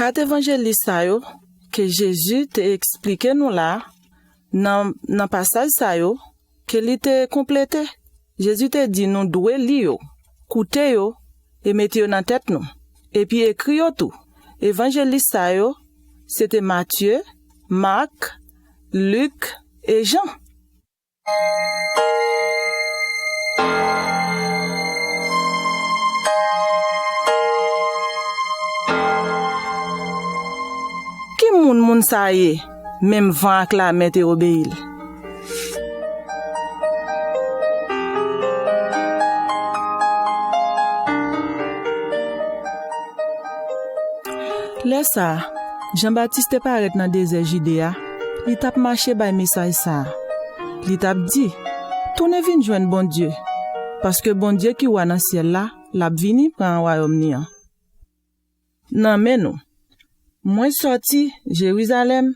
quatre évangélistes que Jésus t'a expliqué nous là, dans passage ça yo, que li te complété. Jésus t'a dit nous doit lire, écouter yo, et mettre yo dans tête nous. Et puis écrire tout. Évangéliste ça yo, c'était Matthieu, Marc, Luc et Jean. Qui moun sa yé, même vent ak la met te obéil. Laisse Jean-Baptiste paraît dans désert Judéa, il t'a marché by message ça. Il t'a dit, tourne vinn joindre bon Dieu, parce que bon Dieu qui wa dans ciel là, l'a vini prend royaume ni. Non mais non. Moi sorti Jérusalem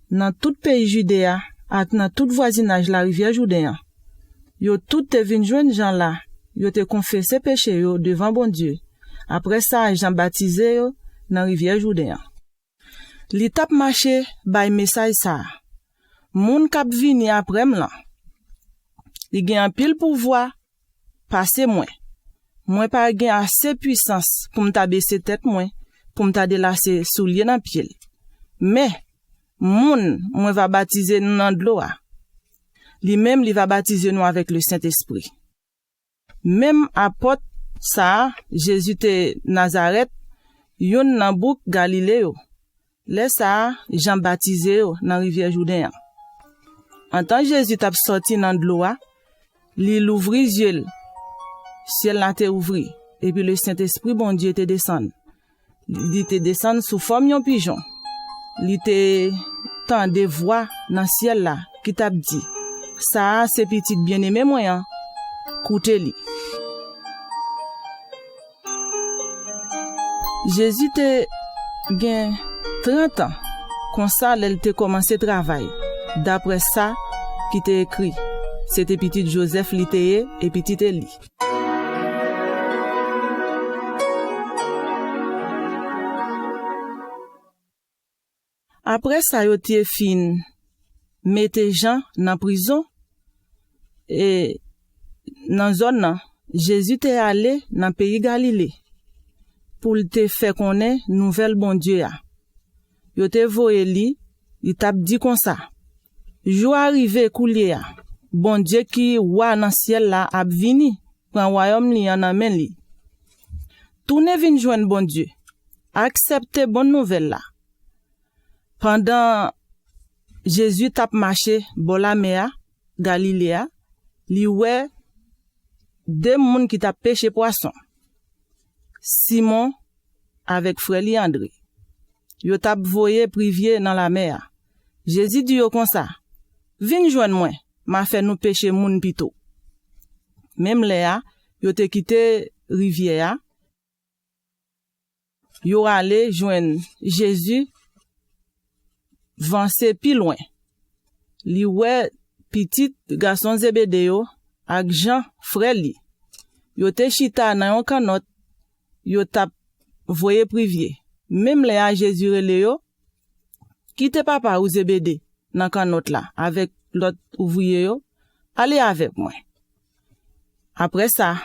dans tout pays Judéa ak dans tout voisinage la rivière Jourdain. Yo tout te vinn joindre Jean là, yo te confessé péché yo devant bon Dieu. Après ça Jean baptisé yo dans rivière Jourdain. Li tap marché bay message ça. Moun k'ap vini après m'la. Li gen un pile pouvoir passer moi. Moi pas gen assez puissance pour m'ta baisser tête moi, pour m'ta délasser soulier dans pied. Mais moi va baptiser nous dans de l'eau. Li même li va baptiser nous avec le Saint-Esprit. Même apôtre ça Jésus te Nazareth yon nan bouk Galilée yo. Laisse ça Jean baptisé yo dans rivière Jourdain. En tant Jésus t'a sorti dans de l'eau, li l'ouvri yeux. Ciel la te ouvri et puis le Saint-Esprit bon Dieu te descend. Li te descend sous forme yon pigeon. Li te tant de voix dans ciel là qui t'a dit ça c'est petit bien-aimé moyen. Koute li. Jésus te gen 30 ans, comme ça, elle te commencé travail. D'après ça, qui t'est écrit, c'était petit Joseph Liteye et petit Eli. Après ça, yo te fin, mette Jean dans prison, et dans zone nan, Jésus te allé dans pays Galilée. Pour te faire connaître nouvelle bon Dieu a. Yo te voye li, il t'a dit comme ça. Jou arrivé coulier a. Bon Dieu qui wa dans ciel là a vini, prend royaume li en amène li. Tourne vinn joindre bon Dieu. Accepter bonne nouvelle là. Pendant Jésus t'a marché Bolamea, Galilée, li wè deux moun qui t'a pêché poisson. Simon avec frère li André. Yo tap voye privier dans la mer. Jésus dit yo comme ça. Vinn joindre moi, m'a fait nous pêcher moun pito. Même là, yo te quitté rivière. Yo allé joindre Jésus vancé pi loin. Li wè petit garçon Zébédée ak Jean frère li. Yo te chita nan yon kanot. Yo tap voye privier. Même les à Jésus relé yo, quitte papa ou Zébédée nan kanot là avec l'autre ouvrier yo, allez avec moi. Après ça,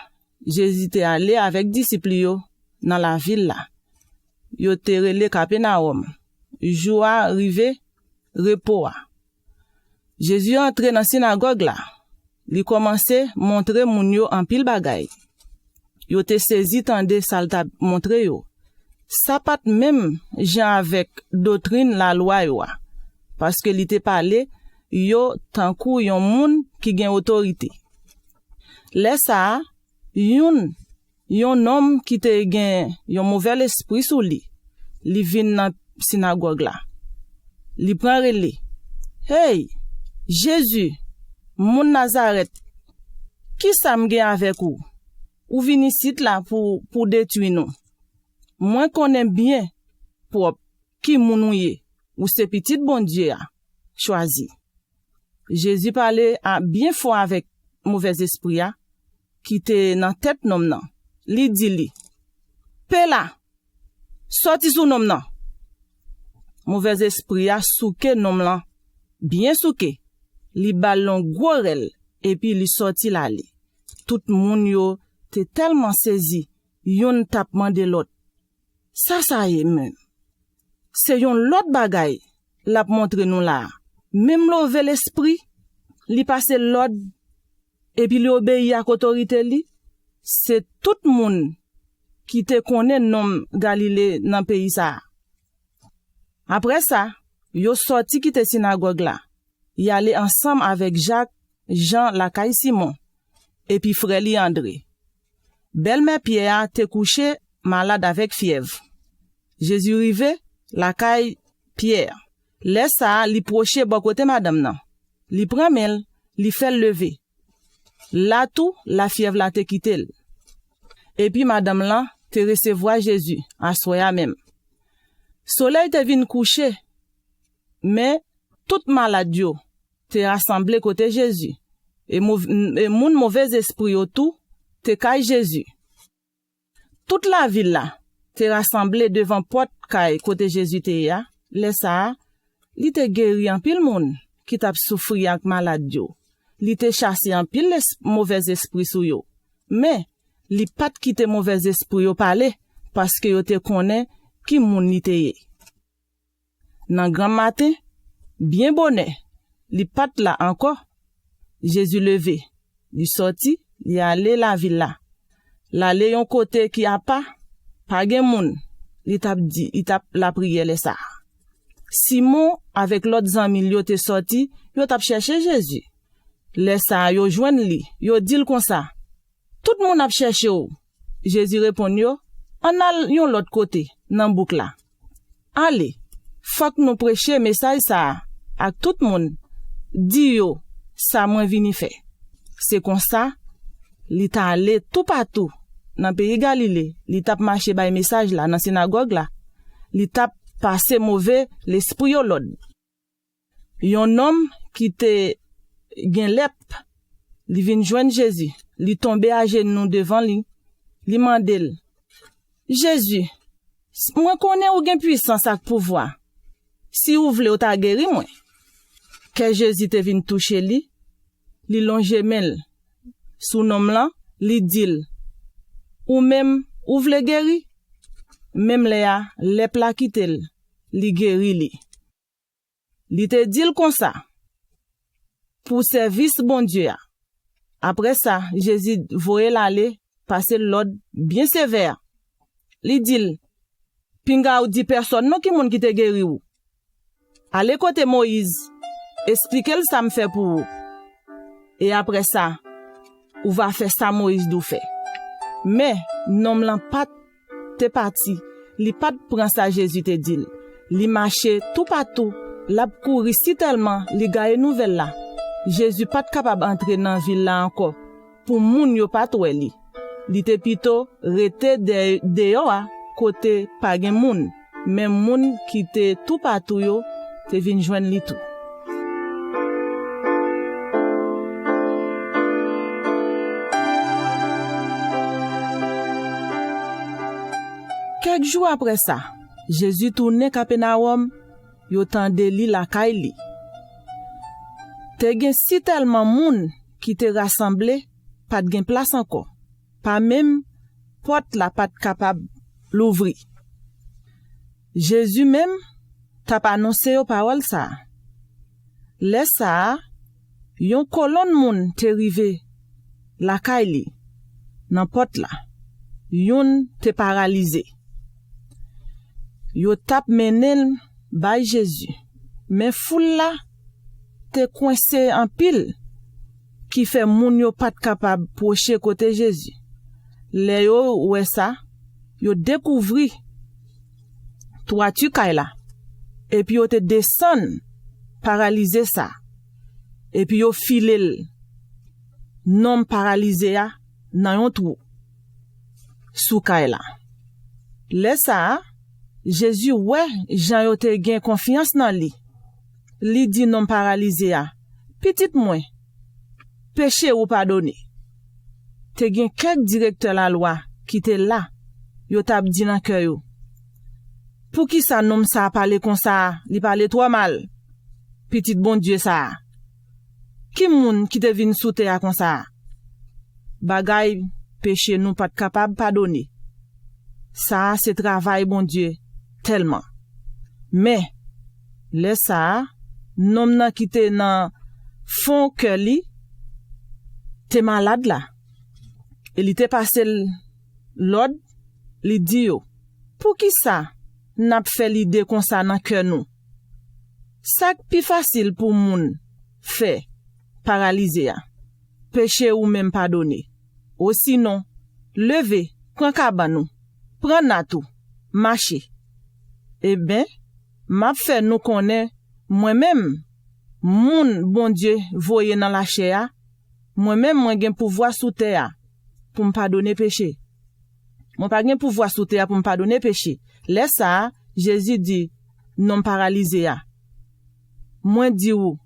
Jésus te allé avec disciples yo dans la ville là. Yo te relé Capernaum. Jour arrivé repos. Jésus entré dans synagogue là. Li commençait montrer moun yo en pile bagay. Yo te saisi tande salta montre yo. Ça pas même Jean avec doctrine la loi yo. Parce que li te parlé yo tankou yon moun qui gen autorité. Laisse yon homme qui te gen yon mauvais esprit sous li. Li vinn nan synagogue là. Li pran relé. Hey, Jésus, moun Nazareth, qui ça m'gen avec ou? Ou vini sit là pour détruire nous. Moi connais bien pour qui mounouye ou c'est petit bon Dieu a choisi. Jésus parlait à bien fort avec mauvais esprit a qui te dans tête nom nan. Li dit li. Pela sorti sous nom nan. mauvais esprit a souke nom lan, bien souke. Li ballon gorel et puis li sorti la li. Tout moun yo te tellement saisi, yon tap mande l'autre. Ça y est même. C'est yon l'autre bagay, l'a montre nous là. Même l'ové l'esprit, li passe l'ordre et puis li obéit à l'autorité li. C'est tout moun qui te connaît nom Galilée dans pays ça. Après ça, yo sorti qui te synagogue là. Y allait ensemble avec Jacques, Jean, Lacaille Simon, et puis frère li André. Belle-mère Pierre te couché malade avec fièvre. Jésus rivé, Lacaille Pierre. Laisse ça, li proche bon côté madame nan. Li prend mel, li fait lever. Là tout, la fièvre la te quitté. Et puis madame là, te recevoir Jésus, à soya même. Soleil te vin coucher, mais tout malade yo te rassemblé côté Jésus. Et moun mauvais esprit autour te kay Jésus. Toute la ville là te rassemblé devant porte kay côté Jésus te ya. Laisse ça, li te guéri en pile moun qui t'a souffri ak malade yo. Li te chassé en pile mauvais esprit sou yo. Mais li pat kite mauvais esprit yo parler parce que yo te connaît qui moun li te ye. Nan grand matin, bien bonnet, li pat là encore. Jésus levé, li sorti, li allé la ville là. La yon côté qui a pas gen moun, li tap di, il tap la prière les ça. Simon avec l'autre ami yo te sorti, yo tap chercher Jésus. Les ça yo joine li, yo dil comme ça. Tout moun ap cherché ou. Jésus répond yo, on al yon l'autre côté, nan boucle là. Allez, faut que nous prêcher message ça ak tout moun. Di yo, ça moins vini fait. C'est comme ça, li ta allé tout partout dans pays Galilée, li tap marché bay message là dans synagogue là. Li tap passé mauvais l'esprit yo l'od. Yon homme qui te gen lep, li vin joindre Jésus, li tombe à genoux devant li, li mandel. Jésus, moi connais ou gen puissance ak pouvoir. Si ou vle ou ta guéri moi. Que Jésus te vin toucher li longe mel sous nom lan, li dil. Ou même ou vle guéri, même léa lep la kitel, li guéri li. Li te dil comme ça. Pour service bon Dieu. Après ça, Jésus voye l'aller passer l'ordre bien sévère. Li dil, pinga ou di personne non ki moun ki te guéri ou. Allez côté Moïse, expliquez ça me fait pour vous. Et après ça, ou va faire ça Moïse dou fait. Mais, nom lan pat te parti, li pat prend ça Jésus te dit. Li marché tout partout, la couri si tellement, li gagne nouvelle là. Jésus pas capable entrer dans ville là encore. Pour moun yo pat wè li. Li te pito rete de yo a côté pa gen moun. Men moun qui te tout partout yo te vin joindre li tout. Quelques jours après ça, Jésus tourne Capernaum, yo tande li la kay li. Te gen si tellement moun qui te rassemblé, pas de gen place encore. Pas même porte la pas capable l'ouvrir. Jésus même t'a annoncé aux paroles ça. Laisse ça, yon colonne moun te rive la kay li, nan porte la. Yon te paralysé. Yo tap menel bay Jésus. Mais foule la te coincé en pile qui fait moun yo pas capable proche côté Jésus. Le yo oué ça, yo découvri toi tu kay la. Et puis yo te descend paralysé ça. Et puis yo filel non paralysé a nan yon trou sou kay la. Le ça Jésus ouais Jean yo te gen confiance nan li. Li di non paralysé a. Petit moins. Péché ou pardonné. Te gen quelques directeur la loi qui te là. Yo tap di nan cœur yo. Pour qui ça nomme ça parler comme ça, li parler trop mal. Petit bon Dieu ça. Qui moun qui te vin sous terre comme ça? Bagay péché nous pas capable pardonner. Ça c'est travail bon Dieu tellement. Mais laisse ça nom nan qui te nan fond cœur li te malade là. Et li te passé l'ordre, li dit yo. Pour qui ça n'a fait l'idée comme ça dans cœur nous? Ça plus facile pour moun fait paralysé a. Péché ou même pardonner. Ou sinon, lever, prend cabanou, prend natou, marcher. Eh ben, m'a fait nous connaît moi-même moun bon Dieu voye dans la chair, moi-même moi gen pouvoir sous terre pour me pardonner péché. Moi pas gen pouvoir sous terre pour me pardonner péché. Laisse ça, Jésus dit non paralysé a. Moi dit ou,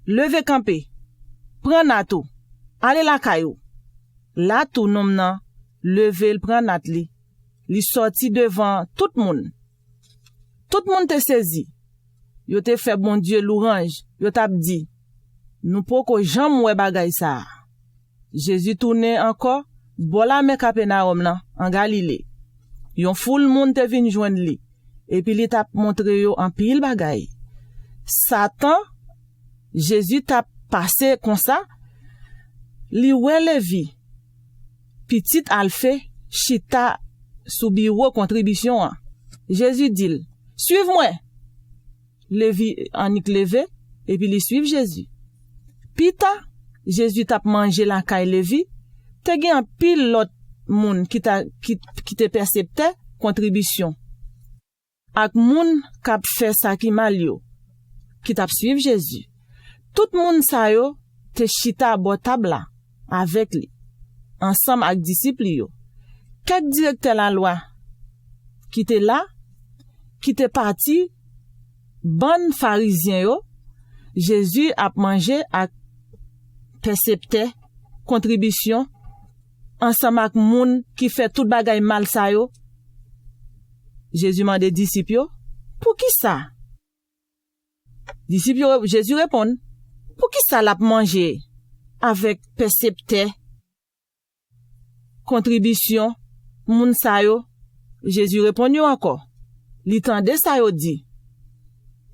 levez camper, prend natou, allez la caillou. Là tout nom nan, levez le prend nat li sorti devant tout le monde. Tout le monde te saisi. Yo te fait bon Dieu l'orange, yo t'a dit, nous poko jam wè bagay ça. Jésus tourné encore, bola me Capernaum nan, en Galilée. Yon foule monde te vin joindre li, et puis li t'a montré yo en pile bagay. Satan, Jésus t'a passé comme ça, li wè Levi, petit alfe, chita sou bureau contribution. Jésus dit, suive-moi. Levi en levé, et puis li suive Jésus. Pita, Jésus t'a mangé la caille Levi, te gen un pile l'autre moun qui te percepte contribution. Ak moun kap fait ça ki mal yo, qui t'a suive Jésus. Tout moun sa yo te chita bo tabla avec li, ensemble ak disciples yo. Quelques directeurs la loi qui te là, qui te parti, bon pharisien yo, Jésus a mangé ak percepte contribution ensemble ak moun qui fait tout bagay mal sa yo. Jésus mande disciples yo, pour qui ça? Disciples yo, Jésus répond, pour qui ça l'a mangé avec percepte contribution moun sa yo? Jésus répond yo encore. Li tande sa yo dit.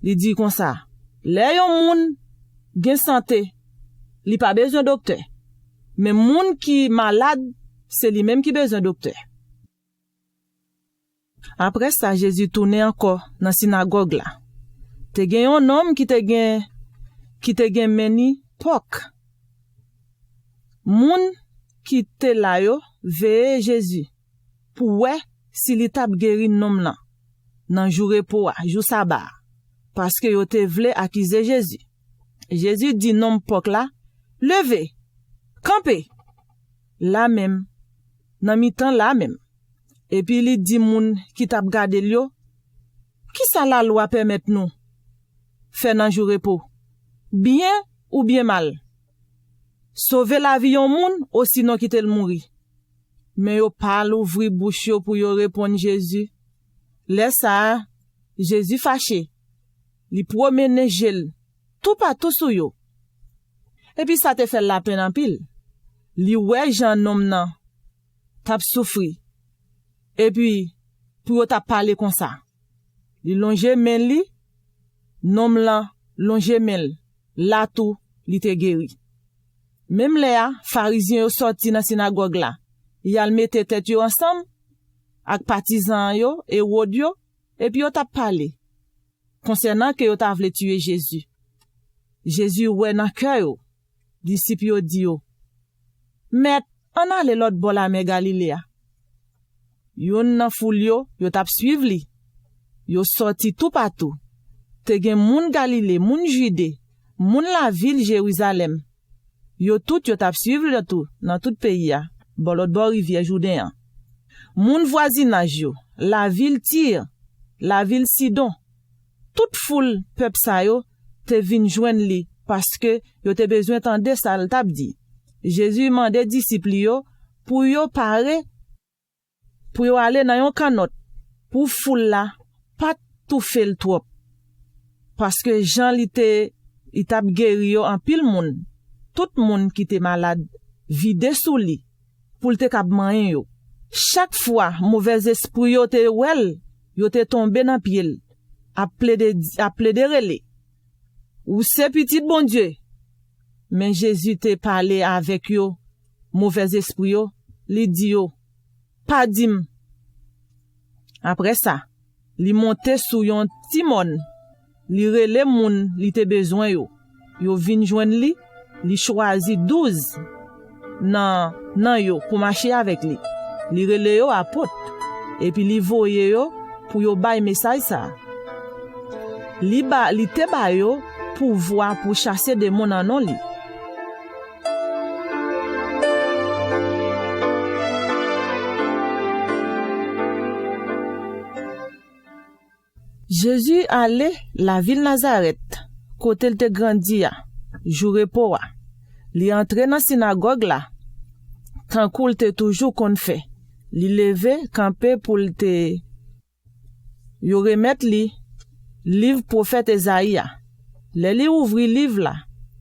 Li dit comme ça. Le yon moun gen santé, li pas besoin docteur. Mais moun qui malade, c'est lui même qui besoin docteur. Après ça, Jésus tourne encore dans synagogue là. Te gen un homme qui te gen meni pok. Moun qui te la yo veye Jésus. Pour ouais si li tap guéri nom nan. Nan jour repos, jour sabbat. Parce que yo te vle accuser Jésus. Jésus dit non pok là, levez, campez. Là même, nan mi-temps là même. Et puis il dit moun qui t'a gardé yo, qui ça la loi permet nous faire nan jour repos? Bien ou bien mal? Sauver la vie yon moun ou sinon quitter le mourir. Mais yo parle ouvri bouche yo pour yo répondre Jésus. Laisse ça, Jésus fâché. Li promene gel tout partout sou yo. Et puis ça te fait la peine en pile. Li wè jan nom nan tap souffri. Et puis pour t'a parler comme ça. Li longe men li, nom lan longe men, la tout li te guéri. Même les pharisiens yo sorti dans synagogue là. Yal mette tête yo ensemble ak partisans yo et wod yo et puis yo t'a parlé concernant que yo t'a vle tuer Jésus. Jésus wè nan cœur yo. Disciples yo di yo, "Maître, on a l'autre bord la mer Galilée." Yon nan foule yo t'a suivre li. Yo sorti tout partout. Te gen moun Galilée, moun Judée, moun la ville Jérusalem. Yo tout yo t'a suivre le tout dans tout pays a, bon l'autre bord rivière Jourdain. Moun voisinage yo, la ville Tyr, la ville Sidon. Toute foule peuple sa yo te vin joindre li parce que yo te besoin tande ça l t'a dit. Jésus mande disciples yo pour yo pare pour yo aller dans yon canot pour foule la pas tout fait le trop. Parce que Jean li tap guéri yo en pile moun. Tout moun qui te malade, vide sous li, pour te kap manye yo. Chaque fois, mauvais esprit yo te wel, yo te tombe dans pied, a plaider relé. Ou c'est petit bon Dieu. Mais Jésus te parlé avec yo, mauvais esprit yo, li di yo, pas dim. Après ça, li monte sou yon timon, li rele moun li te besoin yo. Yo vin joindre li choisi 12 nan yo pour marcher avec li. Li rele yo apôtre et puis li voye yo pour yo bay message ça. Li te ba yo pouvoir pour chasser des moun nan non li. Jésus allait la ville Nazareth, côté te grandi a, jour repos a. Li entre dans synagogue là, tant qu'il te toujours qu'on fait. Li leve campé pour te yo remettre li livre prophète Esaïa. Le li ouvri livre là,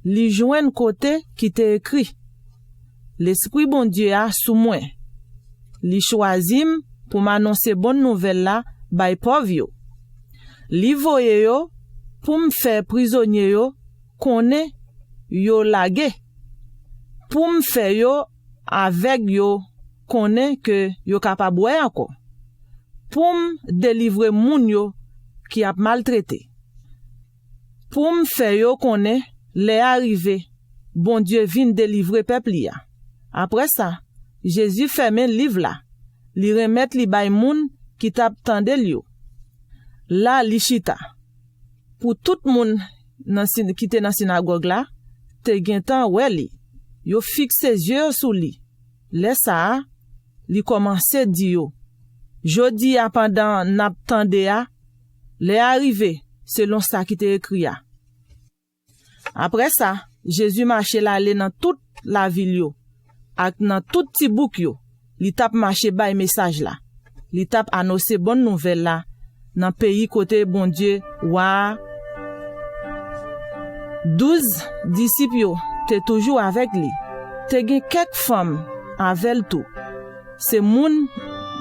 li joine côté qui te écrit. L'esprit bon Dieu a sous moi. Li choisim pour m'annoncer bonne nouvelle là, bay pauvre yo. Li voye yo pour me faire prisonnier yo konnen yo lage. Pour me faire yo avec yo konnen que yo capable boire encore. Pour me délivrer moun yo qui a maltraité. Pour me faire yo konnen les arrivé bon Dieu vient délivrer peuple ya. Après ça, Jésus ferme livre là. Li remet li bay moun qui t'a tande yo. Là li chita. Pour tout moun qui te dans synagogue là, te gen tan wè li. Yo fixe yeux sous li. Laisse ça, li commence di yo. Jodi a pendant nap tande a, les arrivé selon ça qui te écrit a. Après ça, Jésus marché l'aller dans toute la ville yo, ak dans tout petit bouk yo. Li tap marché bay message là. Li tap annoncer bonne nouvelle là dans pays côté bon Dieu wa. 12 disciples yo te toujours avec li. Te gen quelques femmes avec tout. C'est moun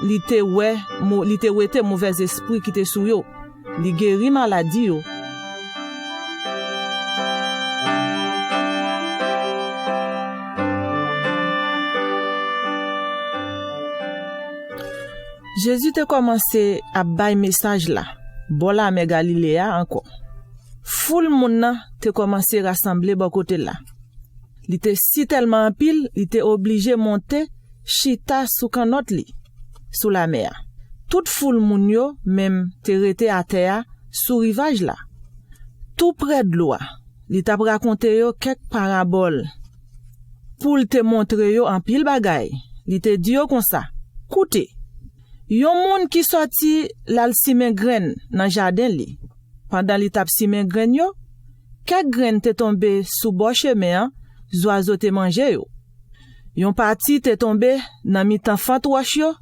li te wete mauvais esprit qui te sou yo. Li guéri maladie yo. Jésus te commencé à bay message là. Bola me Galilea encore. Foule moun nan te commencé rassembler bon côté là. Li te si tellement en pile, li te obligé monter chita sous kanot li, sous la mer. Toute foule moun yo même te rete à terre sous rivage là. Tout près de l'eau, li t'a raconté yo quelques paraboles. Pour te montrer yo en pile bagay, li te di yo comme ça. Koute, yon moun qui sorti l'al simen graine dans jardin li. Pendant li tap simen graine yo, quelques graines te tombé sous bord chemin, oiseaux te mangé yo. Yon parti te tombé nan mitan fant wash yo,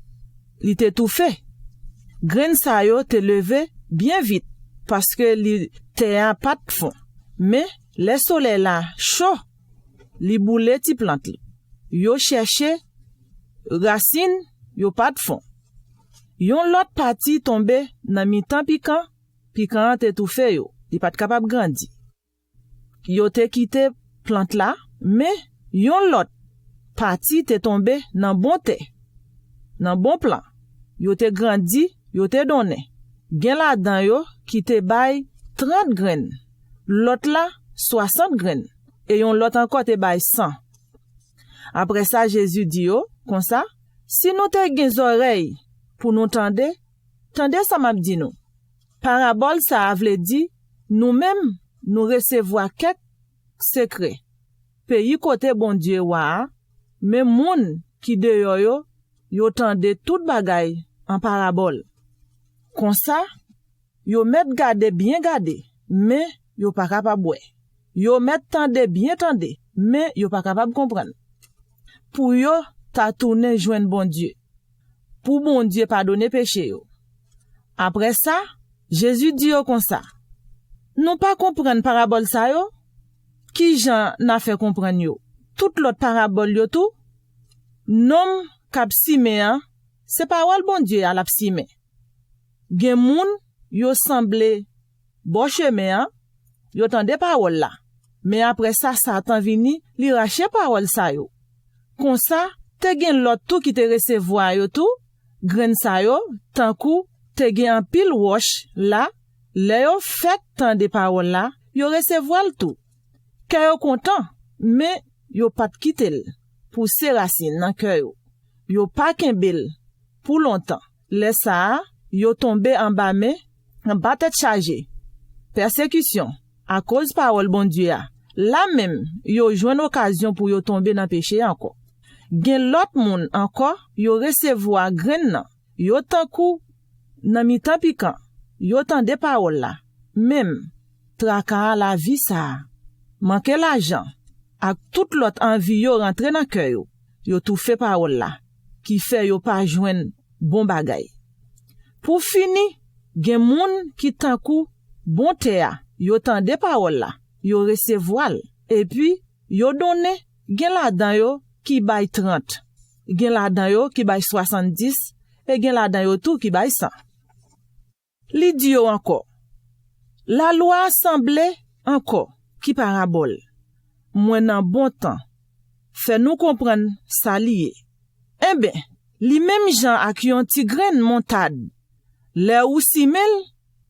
li te tout fait. Graine sa yo te levé bien vite parce que li te a pas de fond. Mais le soleil là chaud, li boule ti plante li. Yo cherché racine, yo pas de fond. Yon l'autre parti tombé nan mitan piquant te tout fait yo, li pas capable grandi. Yo te quitté plante là, mais yon l'autre parti te tombé nan bon terre, nan bon plan. Yo te grandi, yo te donné. Gen la dan yo qui te bay 30 graines. L'autre là 60 graines et yon l'autre encore te bay 100. Après ça Jésus dit yo comme ça, si nous te gen oreilles pour nous tendre ça m'a dit nous. Parabole ça vle dit nous-mêmes nous recevoir quelques secrets. Pays côté bon Dieu wa, mais moun qui de yo tende tout bagay en parabole. Comme ça, yo met gade bien gade, mais yo pas capable boire. Yo met tende bien tende, mais yo pas capable comprendre. Pour yo ta tourner joindre bon Dieu. Pour bon Dieu pardonner péché yo. Après ça, Jésus dit yo comme ça. Nous pas comprendre parabole ça yo? Qui Jean n'a fait comprendre yo? Toute l'autre parabole yo tout, nom k'ap simen, c'est parole bon Dieu à la simen. Gen moun yo semblé bon chemin, yo tande parole là. Mais après ça, Satan vini, li rache parole ça yo. Comme ça, te gen l'autre tout qui te recevoir yo tout, grain ça yo, tant kou, te gen en pile wash là, le yo fait tant de parole là, yo recevoir tout. Ka yo content, mais yo pas quitter pour ses racines dans cœur yo. Yo pas kembel pour longtemps. Le ça, yo tombé en bas mais en bas tête chargée. Persécution à cause parole bon Dieu a. Là même, yo joine occasion pour yo tomber dans péché encore. Gen l'autre moun encore, yo recevoir grain nan. Yo tan kou nan mi tan piquant. Yo tan de parole là. Même traka la vie ça. Manque l'argent. Ak tout l'autre envie yo rentre dans cœur yo. Yo tout fait parole là qui fait yo pas joindre bon bagay. Pour fini, gen moun qui tan kou bon terre. Yo tan de parole là. Yo recevoir et puis yo donne gen la dan yo qui bay 30 gen la dan yo qui bay 70 et gen la dan yo tout qui bay 100. Li di yo encore la loi semblait encore qui parabole moins nan bon temps fait nous comprendre ça lié. Eh ben li même gens ak yon ti graine montade le ou simel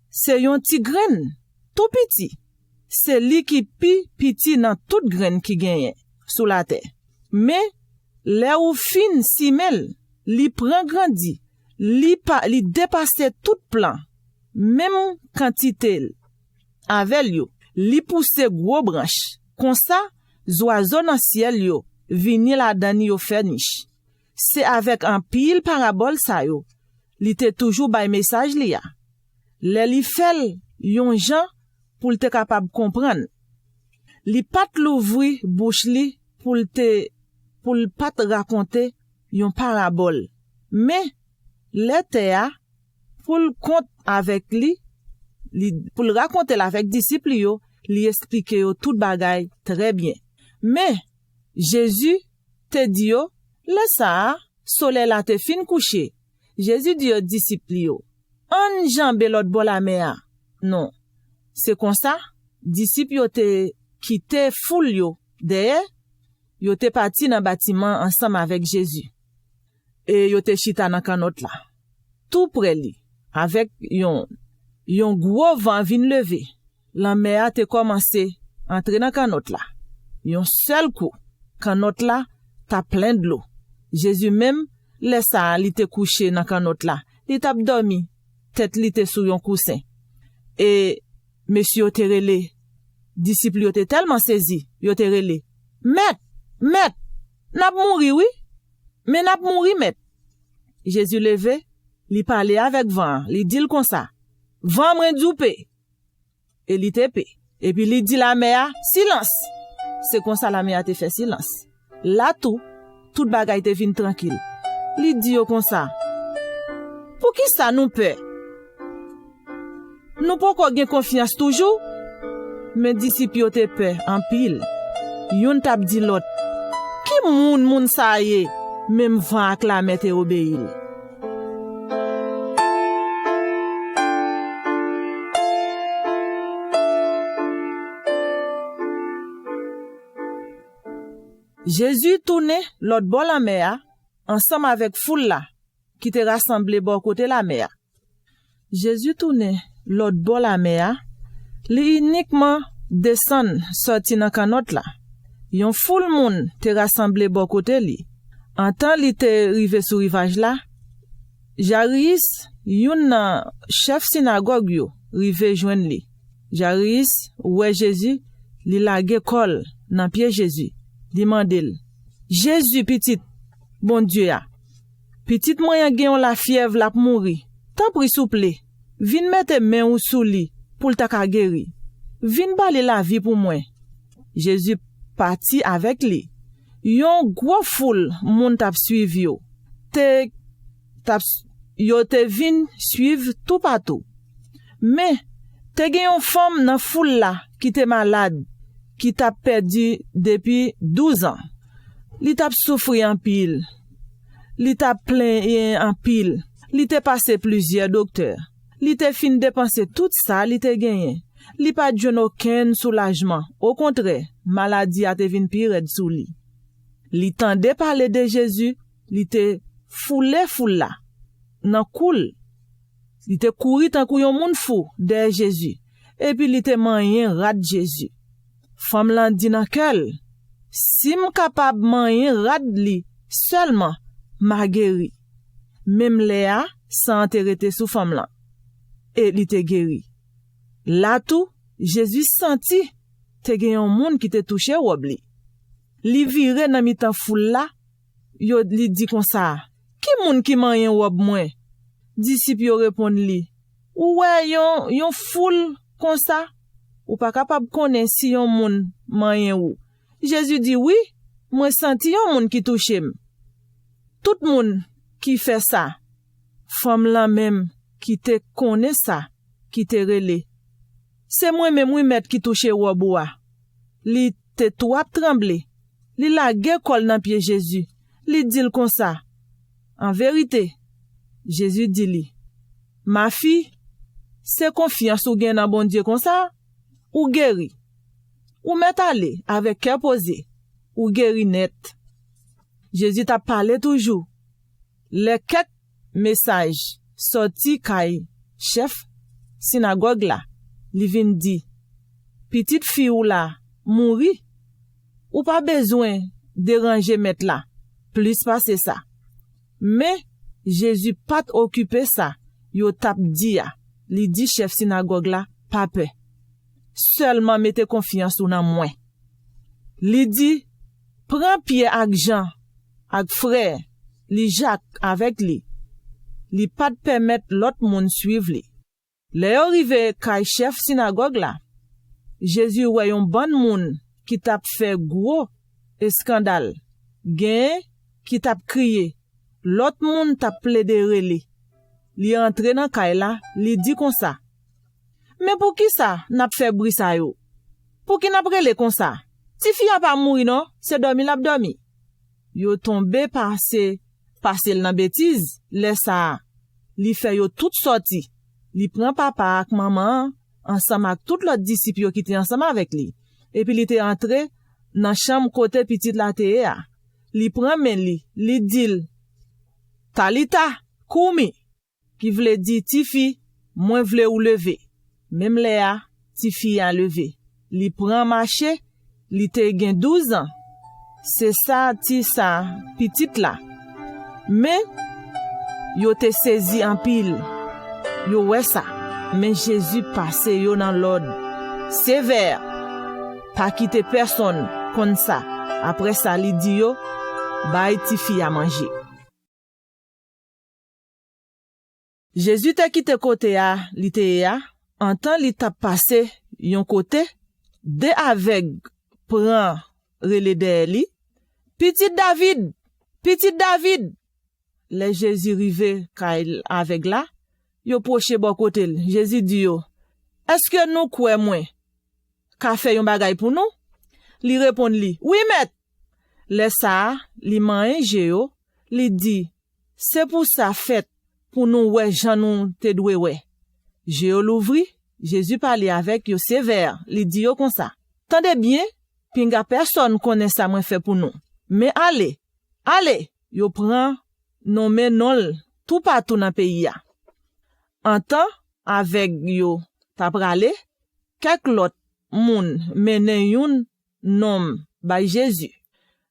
c'est yon ti graine tout petit. C'est li qui petit dans toute graine qui gagne sous la terre. Mais les ou fin simel, li prend grandi, li dépasse tout plan, même quantité avec yo, li pousse gros branche. Comme ça, oiseau dans ciel yo, vini la dan yo fait niche. C'est avec un pile parabole ça yo, li te toujours bay message li ya. Li fait yon gens pour te capable comprendre. Li pat l'ouvri bouche li pour pas te raconter yon parabole. Mais l'été pour le compte avec li pour le raconter avec disciples yo, li expliquer yo tout bagay très bien. Mais Jésus te dit yo, laisse ça, soleil la te fin coucher. Jésus dit yo disciples yo, an jambe l'autre bord la mer. Non. C'est comme ça, disciples yo te quitté foule yo derrière, yo te parti dans bâtiment ensemble avec Jésus. Et yo te chita dans canot là. Tout près li, avec yon gros vent vin lever. La mer te commencé entrer dans canot là. Yon seul coup, canot là ta plein de l'eau. Jésus même laisse ça li te couché dans canot là. Li t'a dormi, tête li te sous yon coussin. Et monsieur te relé, disciple yo te tellement saisi, yo te relé. Maître, n'a mouri oui, mais n'a mouri maître. Jésus levé, li parlait avec vent, li dit comme ça. Vent mwen djoupe. Et li te pe. Et puis li dit la mer, silence. C'est comme ça la mer te fait silence. Là tout bagay te vin tranquille. Li dit yo comme ça. Pour qui ça nous peur? Nous pas qu'on gen confiance toujours, mais disciples yo te peur en pile. Yon tap di l'autre. Qui moun sa ye, même vent ak la mer te obéil. Jésus tournait l'autre bord la mer ensemble avec foule là qui te rassemblé bord côté la mer. Jésus tournait l'autre bord la mer, li uniquement descend sorti dans canot là. Yon foule moun te rassemblé bord côté li. En temps li te rive sur rivage là, Jairus, yon chef synagogue yo, rive joindre li. Jairus, ouais Jésus, li lage kol nan pied Jésus. Demandel. Jésus petit, bon Dieu a. Petit moyen gen la fièvre la mouri. Tant pri souple. Vin mette main ou sou li pour ta ka guéri. Vin bale la vie pour moi. Jésus parti avec li. Yon gros foule moun tap suivi yo. Yo te vin suivre tout partout. Mais, te gen yon femme nan foule la qui te malade, qui t'a perdu depuis 12 ans. Li t'a souffri en pile. Li t'a plein en pile. Li te passé plusieurs docteurs. Li te fin dépenser tout ça, li te gagné. Li pas djonn aucun soulagement. Au contraire, maladie a te vin pire sou li. Li tande parler de Jésus, li te foule la. Nan koul. Li te kouri tan kou yon moun fou de Jésus. Et puis li te manyen rad Jésus. Femme lan di nan kel, si m capable manyen rad li seulement ma guéri. Même Léa sans terete sous femme lan. Et li te guéri. Là tout, Jésus senti te gen yon moun qui te touché wob li. Li vire nan mitan foule la, yo li di kon sa, ki moun ki manyen wob mwen? Disip yo répond li, ouais yon foule kon sa, ou pas capable connaître si yon moun manyen ou. Jésus dit oui, moi senti yon moun qui touche m. Tout moun qui fait ça, femme la même qui te connaît ça, qui te relé. C'est moi même oui met qui touche woboua. Li te trop tremblé. Li la ge kol nan pied Jésus. Li dit comme ça. En vérité, Jésus dit li, ma fille, c'est confiance ou gen nan bon Dieu comme ça, ou guéri. Ou met aller avec cœur posé, ou guéri net. Jésus t'a parlé toujours. Les quelques messages sorti kay chef synagogue la, li vin di, petite fille ou la, mouri, ou pas besoin déranger mettre là, plus passer ça. Mais Jésus pas occupé ça, yo tap di ya, li di chef synagogue la, pas peur. Seulement mettez confiance ou nan moi. Li di, prends Pierre ak Jean, ak frère, li Jacques avec li. Li pas permettre l'autre monde suivre li. Le yo rive kay chef synagogue la, Jésus wè yon bon moun qui tap fait gros scandale. Gen qui tap crié, l'autre moun tap plaidé li. Li entre nan kay la, li di kon sa. Mais pour qui ça n'a fait bruit ça yo? Pour qui n'a prele kon sa? Ti fi a pas mouri non, c'est dormi l'a dormi. Yo tombé passé nan bêtise, laisse ça. Li fait yo tout sorti. Li prend papa ak maman ensemble avec tout l'autre disciples qui étaient ensemble avec lui. Et puis li te entré dans chambre côté petite la te a. Li prend men li dit Talita koumi qui vle di ti fi, moi vle ou lever. Même Léa, ti fi a levé. Li prend marché, li te gen 12 ans. C'est ça ti sa petite là. Mais yo te saisi en pile. Yo wè ça. Mais Jésus passe yo dans l'ordre sévère. Pas quitter personne comme ça. Après ça li di yo, bay ti fi a manger. Jésus te quitté côté a, li te a, en temps li t'a passé yon côté, de aveugle prend relé de li. Petit David, le Jésus rive kay avec là, yo proche bon côté. Jésus dit yo, est-ce que nous croyons moins ka fait yon bagay pour nous? Li répond li, oui maître. Le ça, li mange yo, li dit, c'est pour ça fait pour nous ouais Jean nous te doué ouais. Jéo l'ouvri, Jésus parlait avec yo sévère, li dit yo comme ça. Tendez bien, pinga personne connaît ça moi fait pour nous. Mais allez, yo prend non mais non tout partout dans pays ya. En temps avec yo t'a pralé, quelques l'autre moun menen yon nom by Jésus.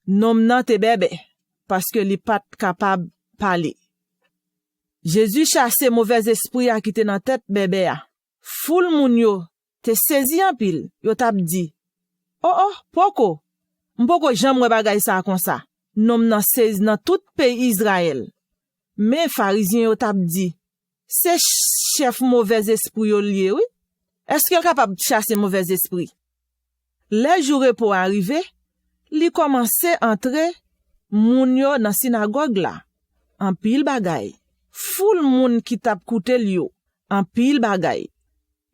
Nom nan te bébé parce que li pas capable parler. Jésus chasse mauvais esprit a quitté dans tête bébé a. Foule moun yo te saisi en pile, yo tap di. Oh, poko. Mpoko jamwe bagay sa kon sa. Nom nan saisi dans tout pays Israël. Mais pharisien yo tap di. C'est chef mauvais esprit yo lié, oui? Est-ce qu'il est capable de chasser mauvais esprit? Les jours pour arriver, li commence entrer moun yo dans synagogue là. En pile bagay. Foule moun qui tap koute li yo. En pile bagay.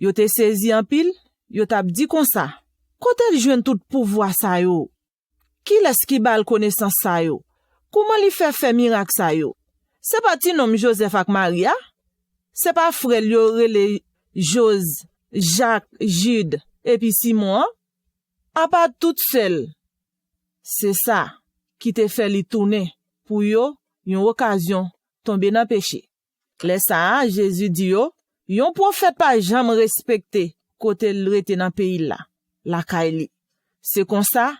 Yo te saisi en pile, yo t'a dit comme ça. Kote l jwenn tout pouvoir sa yo? Qui est-ce qui bal connaissance sa yo? Comment li fait miracle sa yo? C'est pas ti nom Joseph ak Maria? C'est pas frère yo rele Jose, Jacques, Jude et puis Simon? A pas tout seul. C'est ça qui te fait li tourner pour yo yon occasion tomber dans péché. Le ça Jésus dit yo, yon prophète pas jamais respecté côté l rete dans pays là, la kaili. C'est comme ça,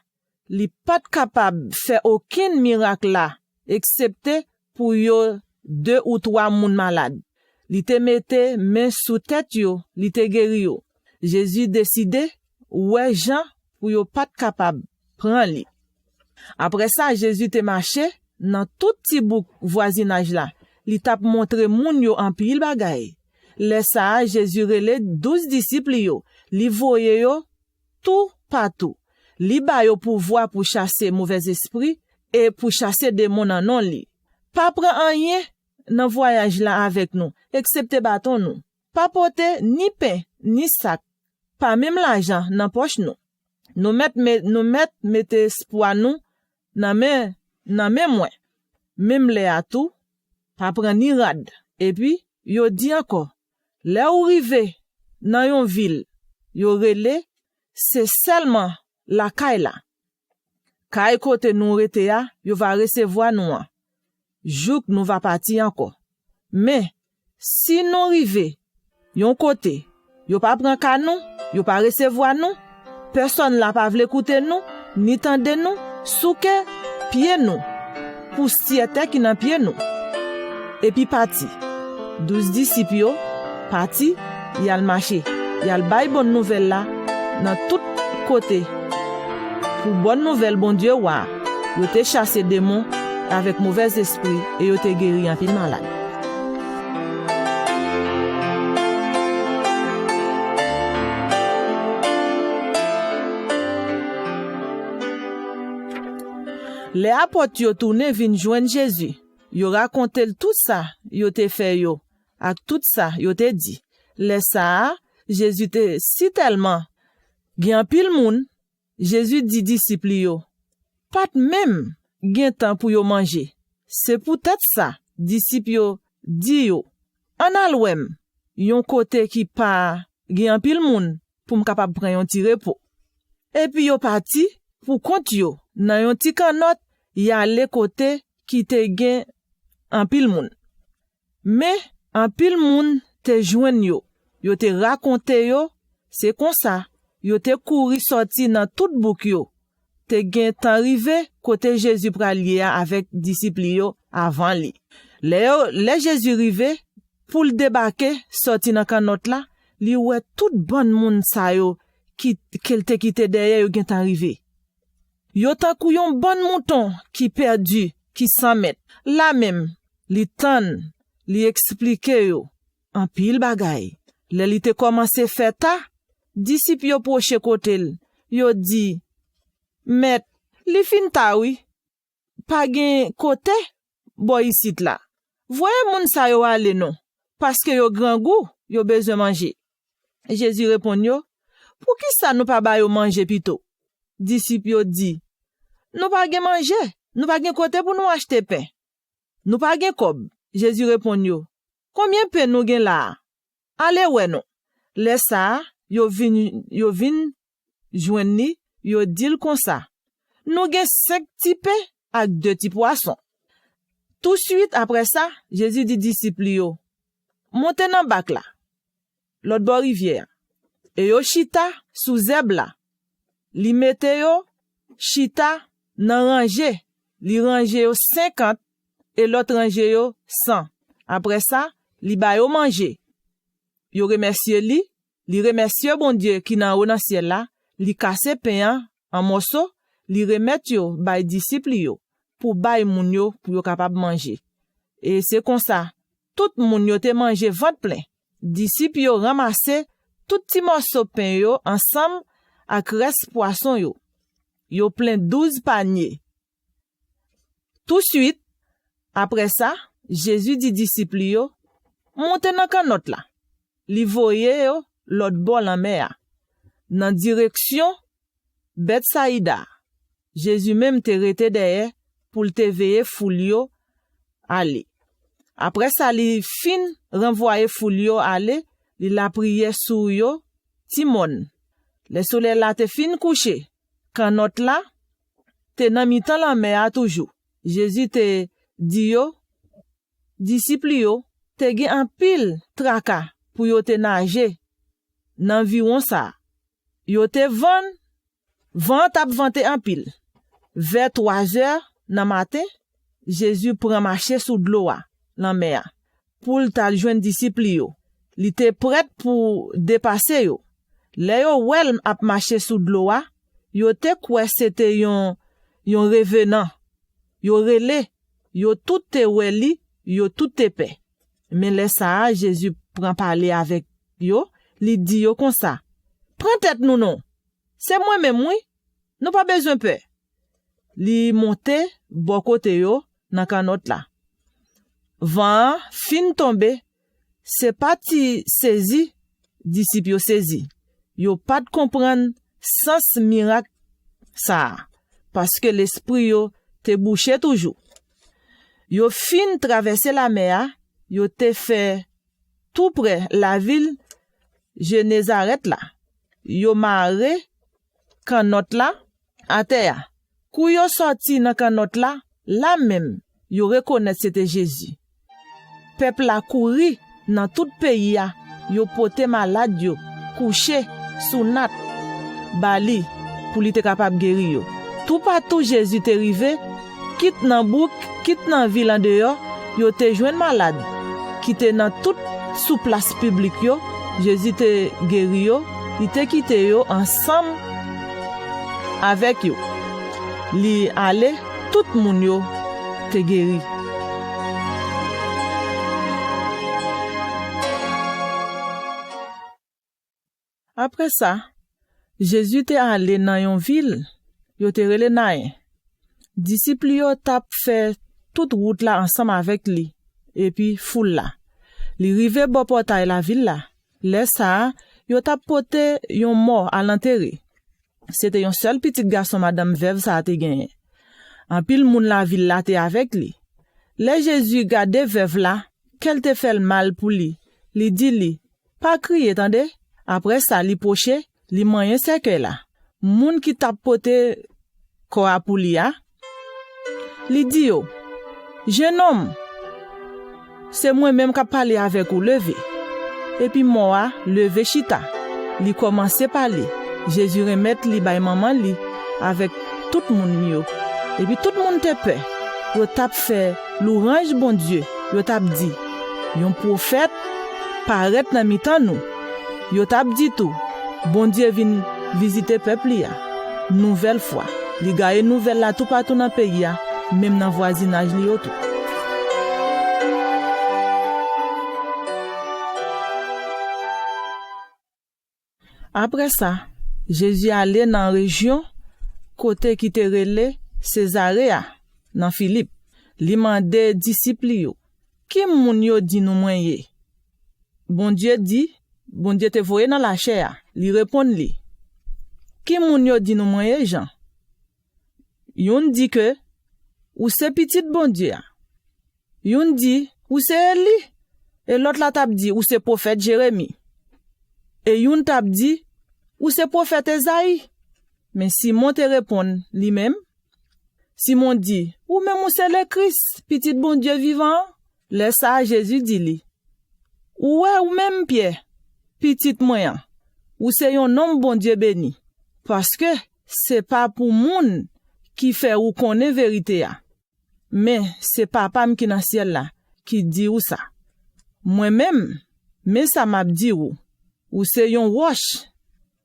li pas capable faire aucun miracle là, excepté pour yo 2 ou 3 moun malade. Li te mette main sous tête yo, li te guéri yo. Jésus décidé, ouais Jean, pour yo pas capable, prend li. Après ça, Jésus te marché dans tout petit bout voisinage là. Li tap montre moun yo en pile bagay. Le ça, Jésus relè 12 disciples yo. Li voye yo tout partout. Li ba yo pouvoir pour chasser mauvais esprit et pour chasser démon nan non li. Pas prend rien dans voyage là avec nous, excepté bâton nous. Pas porter ni pain, ni sac, pas même l'argent dans poche nous. Nous mettre espoir nous nan men moins. Même les atou, pas prend ni rad. Et puis, yo dit encore, là ou rive nan yon ville, yo relè, c'est seulement la caille là. Caille côté nous rete ya, yo va recevoir nous. Jouk nous va partir encore. Mais, si nous rive, yon côté, yo pas prend ka nous, yo pas recevoir nous, personne la pas vle écouter nous, ni tande nous, souke, pied nous, poussière qui nan pied nous. Et puis parti. 12 disciples yo, parti, yal marché, yal bay bonne nouvelle là, dans tout côté. Pour bonne nouvelle, bon Dieu, wa, yo te chassé démon avec mauvais esprit et yo te guéri en pile malade. Les apôtres yo tourné vinn joindre Jésus. Yo raconté tout ça, yo te fait yo. Ak tout ça, yo te dit. Les ça, Jésus te si tellement gen pile moun, Jésus dit disciples yo, pas même gen temps pour yo manger. C'est peut-être ça, disciples yo dit yo, en alwem, yon côté qui pa gen pile moun pour m capable prendre yon ti repos. Et puis yo parti pour compte yo, nan yon ti kanot, y a le côté qui te gen en pile moun. Mais en pile moun te joine yo, yo te raconte yo, c'est comme ça, yo te couri sorti dans tout bouk yo. Te gen tan rive côté Jésus pralier avec disciples yo avant li. Le Jésus rive pour le débarquer sorti dans kanot là, li wè tout bon moun sa yo qui kel te kite derrière yo gen tan rive. Yo tan kou yon bon mouton qui perdu, qui s'en met. La même, li tan, li explique yo, en pile bagay. Le li te commencé faire ta, disciple yo proche kotel, yo di, met, li fin ta oui, pa gen kote, boy isit la. Voye moun sa yo ale non, parce que yo grand goût, yo besoin manger. Jésus répond yo, pour qui ça nous pas ba yo manger pito? Disciple yo di, nous pas gen manger, nous pas gen kote pour nous acheter pain. Nous pas gen kob. Jésus répond yo, combien pain nous gen là? Allez ouais non. Les ça, yo vin joindre, yo dil comme ça. Nous gen 5 petits pains avec 2 petits poissons. Tout de suite après ça, Jésus dit disciples yo, montez dans bac là, l'autre bord rivière. Et yo chita sous zeb là. Li mette yo chita nan rangé, li rangé yo 50 et l'autre rangé yo 100. Après ça, li ba yo manger. Yo remercie li remercie bon Dieu qui nan haut dans ciel là, li casse pain en morceaux, li remet yo bay disciple yo pour bay moun yo pour yo capable manger. Et c'est comme ça, tout moun yo te manger ventre plein. Disciple yo ramasse tout petit morceau pain yo ensemble ak reste poisson yo. Yo plein 12 paniers. Tout de suite, après ça, Jésus dit disciples yo, montez dans kanot là. Li voye yo l'autre bord la mer. Dans direction Bethsaïda. Jésus même te rete derrière pour te veiller foule yo aller. Après ça, li fin renvoyer foule yo aller, li la prière sou yo Timon. Le soleil la te fin couché. Quand notre là, te nan mitan la mer toujours. Jésus te dit yo, disciple yo, te gen en pile traka pour yo te nager. Nan environ ça. Yo te vent ap vente en pile. Vers 3 heures nan matin, Jésus prend marcher sous de l'eau la mer. Pour ta joindre disciple yo. Li te prêt pour dépasser yo. Le yo wel ap marcher sous de l'eau, yo te kwe c'était yon revenant. Yo rele, yo tout te weli, yo tout te pe. Mais le ça, Jésus prend parler avec yo, li dit yo comme ça. Prends tête nous non. C'est moi-même, oui. Nous pas besoin peur. Li monte, bon côté yo, nan kanot la. Vent, fin tombe, c'est parti saisi, disciple yo saisi. Yo pas de comprendre sens miracle ça. Parce que l'esprit yo te bouché toujours. Yo fin traverser la mer, yo te fait tout près la ville Génézareth là. Yo marre kanot la à terre. Kou yo sorti nan kanot la, la même, yo reconnaît c'était Jésus. Peuple la couri dans tout pays a, yo pote malade yo, couché sous nat, bali pour li te capable guérir yo. Tout partout Jésus te rivé, quitte nan bouk, quitte nan ville en dehors, yo te joine malade, qui te dans toute sous place publique yo, Jésus te guéri yo, il te quitté yo ensemble avec yo. Li ale, tout moun yo te guéri. Après ça, Jésus te allé dans yon ville, yo te rele Nain. Disciple yo tap fait toute route là ensemble avec lui et puis foule là. Li rive bo portail la ville là. Le ça, yo tap pote yon mort à l'enterrer. C'était un seul petit garçon madame veuve ça te gagné. En pile moun la ville là te avec lui. Le Jésus gade veuve là, qu'elle te fait le mal pour lui. Li dit li, pas crier tande. Après ça li poche, li manye seke là. Moun qui tap pote quoi pour lui a. Li dit yo, jeune homme, c'est moi-même qui parler avec ou levé. Et puis moi, levé chita. Li commence parler. Jésus remet li bay maman li avec tout le monde yo. Et puis tout le monde te peur. Yo tap fait l'orange bon Dieu. Yo tap dit, yon prophète paraît dans mitan nous. Yo tap dit tout, bon Dieu vient visiter peuple ya. Nouvelle fois. Li gagne nouvelle la tout partout dans pays ya, même dans voisinage li yo tout. Après ça, Jésus allait dans la région côté qui te relé Césarea dans Philippe. Li mande disciple yo, qui moun yo di nou mwen ye? Bon Dieu te voye dans la chair. Li répond li. Qui moun yo di nou mwen ye Jean? Yon dit que ou c'est petit bon Dieu. Yon dit ou c'est Eli. Et l'autre la tap dit ou c'est prophète Jérémie. Et yon tap dit ou c'est prophète Esaïe. Mais Simon te répond lui-même. Simon dit ou même ou c'est le Christ, petit bon Dieu vivant. Laisse ça Jésus dit li. Ou même Pierre, petit moyen. Ou c'est un homme bon Dieu béni. Parce que c'est pas pour moun qui fait ou connaît vérité a. Mais c'est papa qui dans ciel là qui dit ou ça. Moi-même, mais ça m'a dit ou c'est yon roche.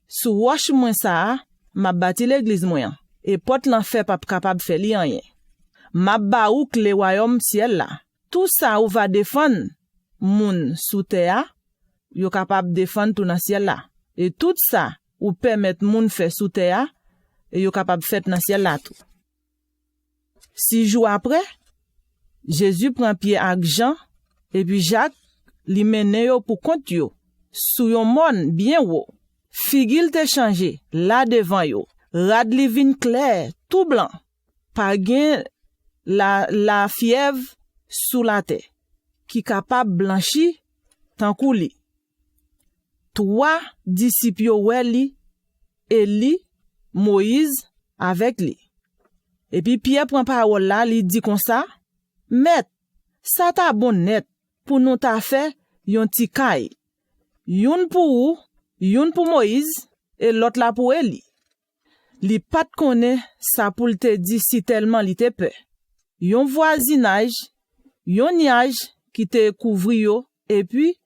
Sous roche moi ça, m'a bâti l'église moyen. Et porte l'enfer pas capable faire li rien. M'a ba ou le royaume ciel là. Tout ça ou va défendre moun sous terre, yo capable défendre tout dans ciel là. Et tout ça ou permettre moun faire sous terre, et yo capable faire dans ciel là tout. 6 jours après, Jésus prend Pierre avec Jean et puis Jacques li mène yo pour compte yo sou yon mon bien haut. Figil te changé là devant yo. Rad li vin clair, tout blanc. Pa gen la fièvre sous la terre, qui capable blanchi tant kou li. 3 disciples yo wè li, Élie, Moïse avec li. Et puis Pierre prend parole là, li dit comme ça, Maître, ça ta bon net pour nous ta fait yon ti kay. Yon pour ou, yon pour Moïse, et l'autre là pour Élie. Li pat connaît ça pour te dit si tellement li te peur. Yon voisinage, yon nuage qui te couvri yo, et puis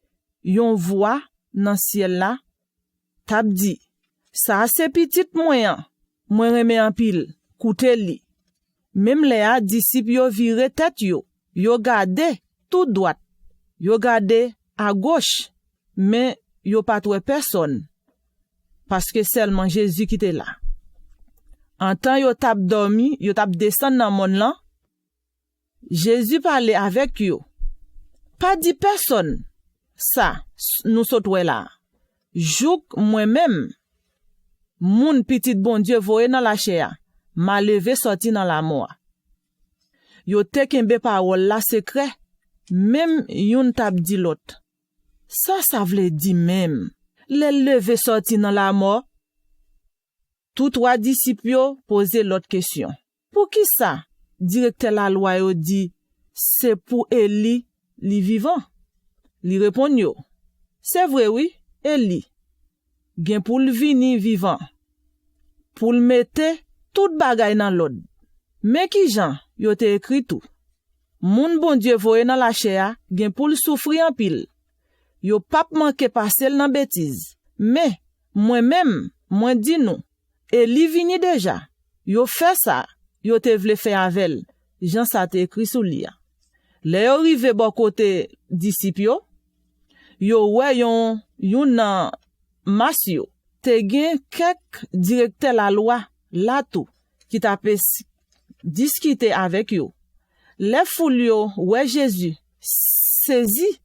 yon voix dans ciel là, tap dit, ça c'est petit moyen, moi reme en pile, koute li. Même les a disciples yo vire tête yo gade tout droite, yo gade à gauche, mais yo pas trouvé personne, parce que seulement Jésus qui était là. En temps yo tap dormi, yo tap descend dans mon lan, Jésus parlait avec yo. Pas dit personne. Ça, nous sautons là. Jouk moi-même, moun petit bon Dieu voye dans la chair, m'a levé sorti dans la mort. Yo te kembe parole la secret, même yon tap dit l'autre. Ça vle dit même, le levé sorti dans la mort. Tous 3 disciples posaient l'autre question. Pour qui ça? Directeur la loi yo dit, c'est pour Élie, li vivant. Li répond yo, c'est vrai oui, Élie. Gen pour le vini vivant. Pour le mette tout bagay dans l'ordre. Mais qui Jean, yo te écrit tout. Moun bon Dieu voye dans la chair, gen pour le souffrir en pile. Yo pap manke passer dans bêtise. Mais, moi-même, moi dis nous, Élie vini déjà. Yo fait ça, yo te vle faire avec. Jean sa te écrit sous lia. Le yo rive bon côté disciples yo wè yon nan mas yo te gen kek directeur la loi la tout qui t'a discuter avec yo. Les foule yo wè Jésus saisi,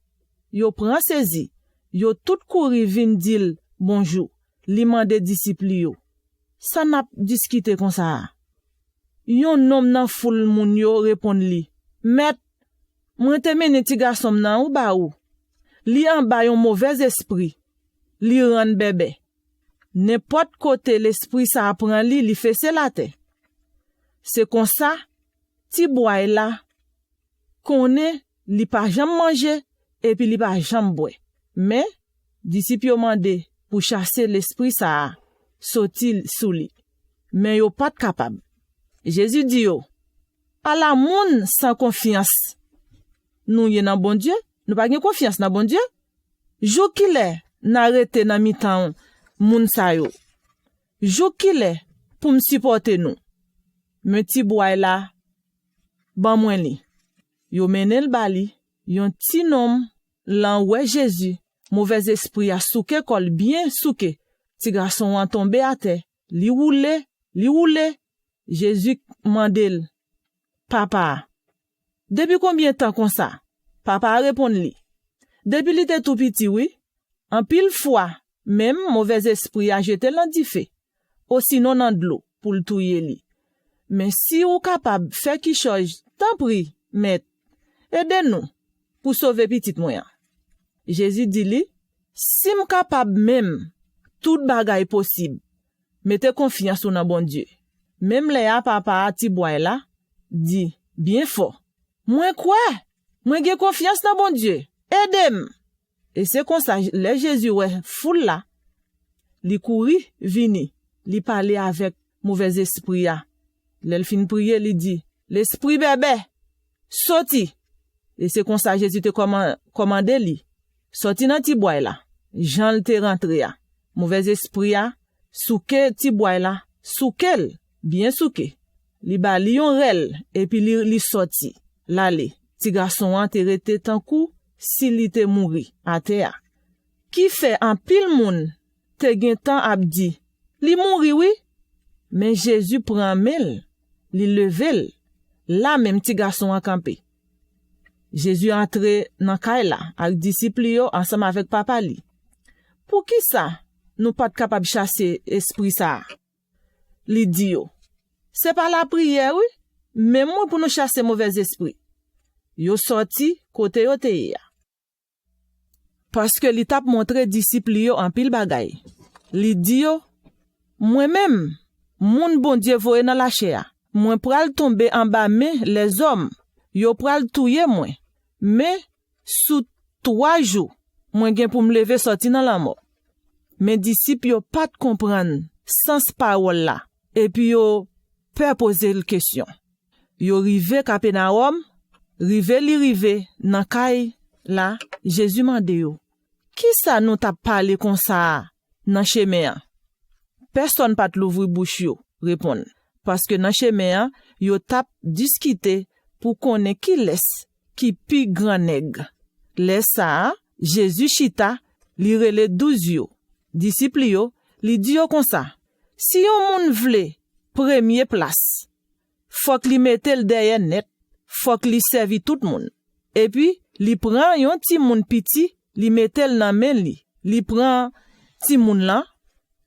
yo prend saisi, yo tout couri vin dil bonjour, li mande disciples yo. Ça n'a discuté comme ça. Yon nom nan foule moun yo répond li, Maître, moi te mene ti garçon nan ou ba ou. Li en ba yon mauvais esprit. Li rend bébé. N'importe côté l'esprit ça apprend li fesse la tête. C'est comme ça, ti boy là, connaît li pa jamais manger et puis li pa jamais boire. Mais, disciple yo mande pour chasser l'esprit ça, sorti sous li. Mais yo pas capable. Jésus dit yo, à la moun sans confiance. Nous y nan bon Dieu, nous pas gen confiance dans bon Dieu. Jou ki le n'arrête nan mitan moun sa yo. Jou ki le pour me supporter nous. Me ti boy la ban mwen li. Yo menel bali, yon ti nom lan wè Jésus, mauvais esprit a souke kol bien souke. Ti garçon an tombe à terre, li roule. Jésus mandel, Papa, depuis combien de temps comme ça? Papa répond li. Depuis li te tout petit, oui. En pile fois, même mauvais esprit a jeté l'andife. Ou sinon dans de l'eau, pour le touyer li. Mais si ou capable faire quelque chose, t'en prie, maître, aidez-nous, pour sauver petit moyen. Jésus dit li, si m capable même, tout bagay possible, mettez confiance dans bon Dieu. Même les a papa ti boy là, dit, bien fort. Moi quoi? Moi j'ai confiance dans bon Dieu. Aidez-moi. Et c'est comme ça, les Jésus ouais, foule là. Li couri, vini, li parler avec mauvais esprit a. L'el fin prier, li dit, l'esprit bébé, sorti. Et c'est comme ça, Jésus te commandé li. Sorti dans ti boy là. Jean te rentré a. Mauvais esprit a, souke ti boy là, soukel. Bien souke. Li ba li yon rel, et puis li sorti. L'allé. Ti garçon an te rete tan kou, si li te mouri, à terre. Qui fait en pile moun, te gen tan ap di. Li mouri, oui. Mais Jésus prend mel, li level. Là même ti garçon an campé. Jésus entre nan kay la, ak disciple yo, ensemble avec papa li. pour qui ça nous pas capable chasser esprit ça? Li dit yo, c'est par la prière oui, mais moi pour nous chasser mauvais esprit. Yo sorti côté yo te ya. Parce que li tap montré disciple yo en pile bagay. Li dit yo, moi-même, moun bon Dieu voye dans la chair. Moi pral tomber en bas mais les hommes, yo pral touyer moi. Mais sous 3 jours, moi gen pour me lever sorti dans la mort. Mes disciples yo pas comprendre sens parole là. Et puis yo peur poser la question. Yo rive Capernaum, rive nan kay là, Jésus mande yo. Qui ça nous t'a parlé comme ça nan chemin? Personne pas l'ouvrir bouche yo, répond. Parce que nan chemin yo tap discuter pour connaître qui laisse, qui pi grand nègre. Laisse ça, Jésus chita, li rele 12 yo. Disciple yo, li di yo comme ça. Si yon moun vle premier place, faut que li mette le derrière net, faut que li servi tout moun. Et puis, li prend yon ti moun piti, li mette le nan men li prend ti moun là,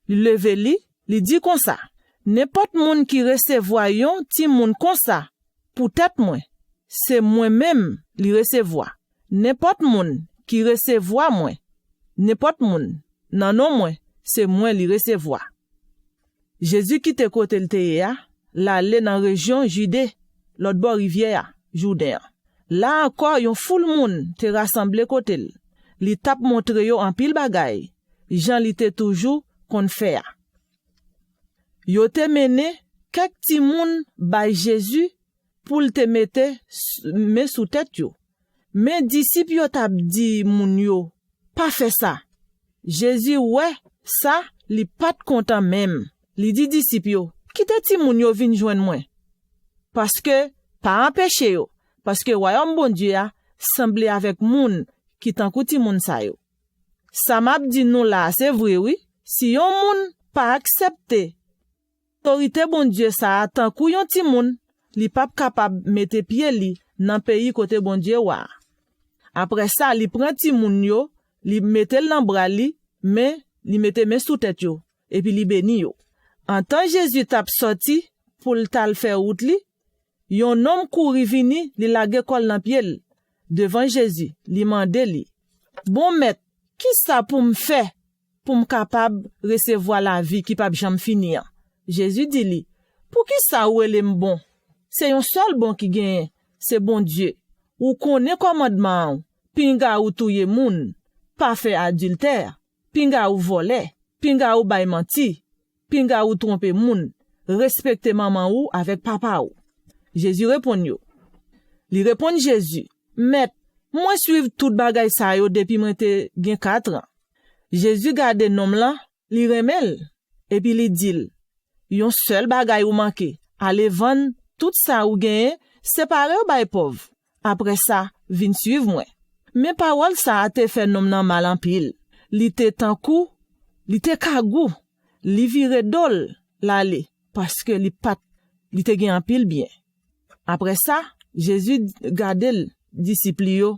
li leve li dit comme ça. N'importe moun qui recevoir yon ti moun comme ça, pour tête moi, c'est moi-même li recevoir. N'importe moun qui recevoir moi, n'importe moun, non moi, c'est moi li recevoir. Jésus qui te côté le teya, l'aller dans région Judée, l'autre bord rivière, Jourdain. Là encore, yon foule moun te rassemblé côté li tap montre yo en pile bagay. Jean li te toujours kon faire. Yo te mené kek ti moun bay Jésus pour te mette mais sous tête yo. Mais disciples yo tap di moun yo, pas fait ça. Jésus ouais, ça li pas content même. Li di disciples yo, quitte ti moun yo vin joindre moi. Parce que pas empêcher yo, parce que royaume bon Dieu a semblé avec moun qui tan kouti moun sa yo. Ça m'a dit nous là, c'est vrai oui. Si yon moun pas accepter autorité bon Dieu ça tan kou yon ti moun, li pas capable mette pied li nan pays côté bon Dieu wa. Après ça, li prend ti moun yo, li mette l'an bras li, mais li mette men sous tête yo et puis li béni yo. En temps Jésus tap sorti pour l'tal faire route li, yon homme couri vini li lage kol nan pied devant Jésus, li mande li. Bon maître, qui ça pour me faire pour me capable recevoir la vie qui pas jamais finir? Jésus dit li, pour qui ça ou elle bon? C'est un seul bon qui gagne, c'est bon Dieu. Ou connaît commandement, pinga ou touye moun, pas fait adultère, pinga ou voler, pinga ou bay menti, pinga ou tromper moun, respecter maman ou avec papa ou. Jésus répond yo. Li répond Jésus, maître, moi suivre tout bagay sa yo depuis moi te gen 4 ans. Jésus garde nom là, li remel, et puis li dit, yon seul bagay ou manqué, allez vendre tout ça ou gagne, séparer ou bay pauvre. Après ça, vin suivre moi. Mais parole ça a te fait nom nan mal en pile. Li te tankou, li te kagou, li vire dol l'aller parce que li te gen en pile bien. Après ça, Jésus garde le disciple yo,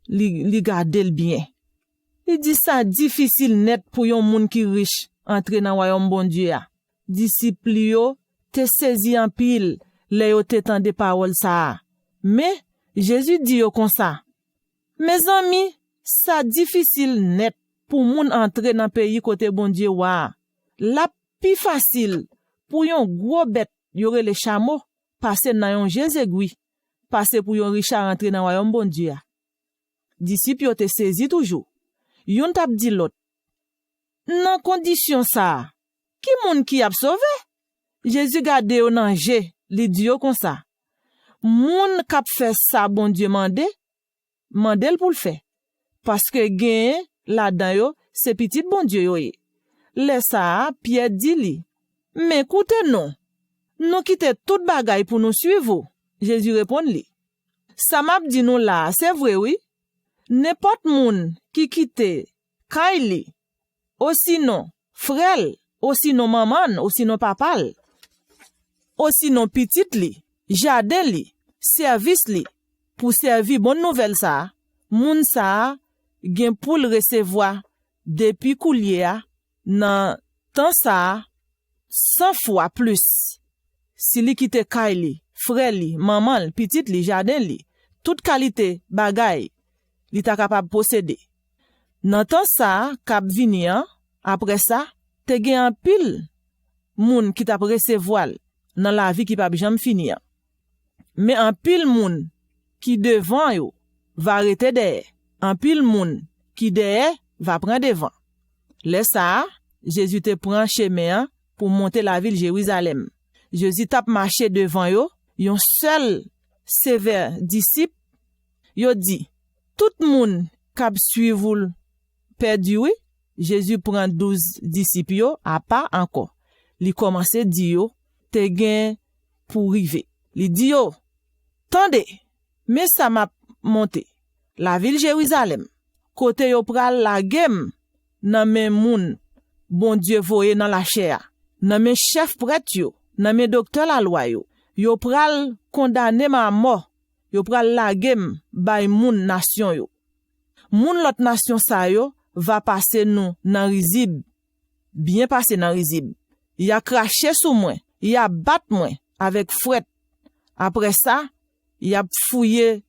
li garde le bien. Il dit ça difficile net pour yon moun ki riche entrer dans royaume bon Dieu a. Disciple yo te saisi en pile le yo te tande parole ça. Mais Jésus dit yo comme ça. Mes amis, ça difficile net pour moun entrer dans pays côté bon Dieu wa. La pi facile pour yon gros bête yore le chameau passer dans yon Jésus-Gui, passer pour yon Richard entrer dans royaume bon Dieu. Disciple yo te saisi toujours. Yon tap di l'autre. Nan condition ça, qui moun ki ap sauvé? Jésus gade yo nan je, li di yo comme ça. Moun kap fait ça bon Dieu mandel pour le faire. Parce que gen là-dedans yo, c'est petit bon Dieu yo ye. Laisse ça, Pierre dit li. Mais écoute non. Nous quitte tout bagay pour nous suivre. Jésus répond li. Ça m'a dit nous là, c'est vrai oui. N'importe moun qui quitte Kaili, aussi non frère, aussi non maman, aussi non papa, aussi non petite li, jardin li, service li, pour servir bonne nouvelle ça, moun ça gen pour le recevoir depuis coulier a, nan temps ça, 100 fois plus. Si li kite kay li, frère li, maman li, petit li, jardin li, toute qualité bagay, li ta capable posséder. Nan temps ça, k'ap vini an, après ça, te gen an pile moun qui t'a recevoir dans la vie qui pa jamais finir. Mais en pile moun qui devant yo va arrêter derrière. En pile moun qui derrière va prendre devant. Laisse ça, Jésus te prend chemin pour monter la ville Jérusalem. Jésus t'a marché devant yo, yon seul sévère disciple, yo dit, tout moun k'ap suivre perdu oui, Jésus prend 12 disciples yo, à pas encore. Li commence di yo, te gen pour rive. Li di yo, tendez, mais ça m'a monté. La ville Jérusalem, côté yo pral la gem, nan men moun, bon Dieu voye dans la chair, nan men chef prêtre yo, nan men docteur la loi yo pral condamné ma mort, yo pral la gem bay moun nation yo. Moun lot nation sa yo, va passer nous nan rizib, bien passer nan rizib. Il a craché sous moi, il a battu moi avec fouette. Après ça, il a fouillé,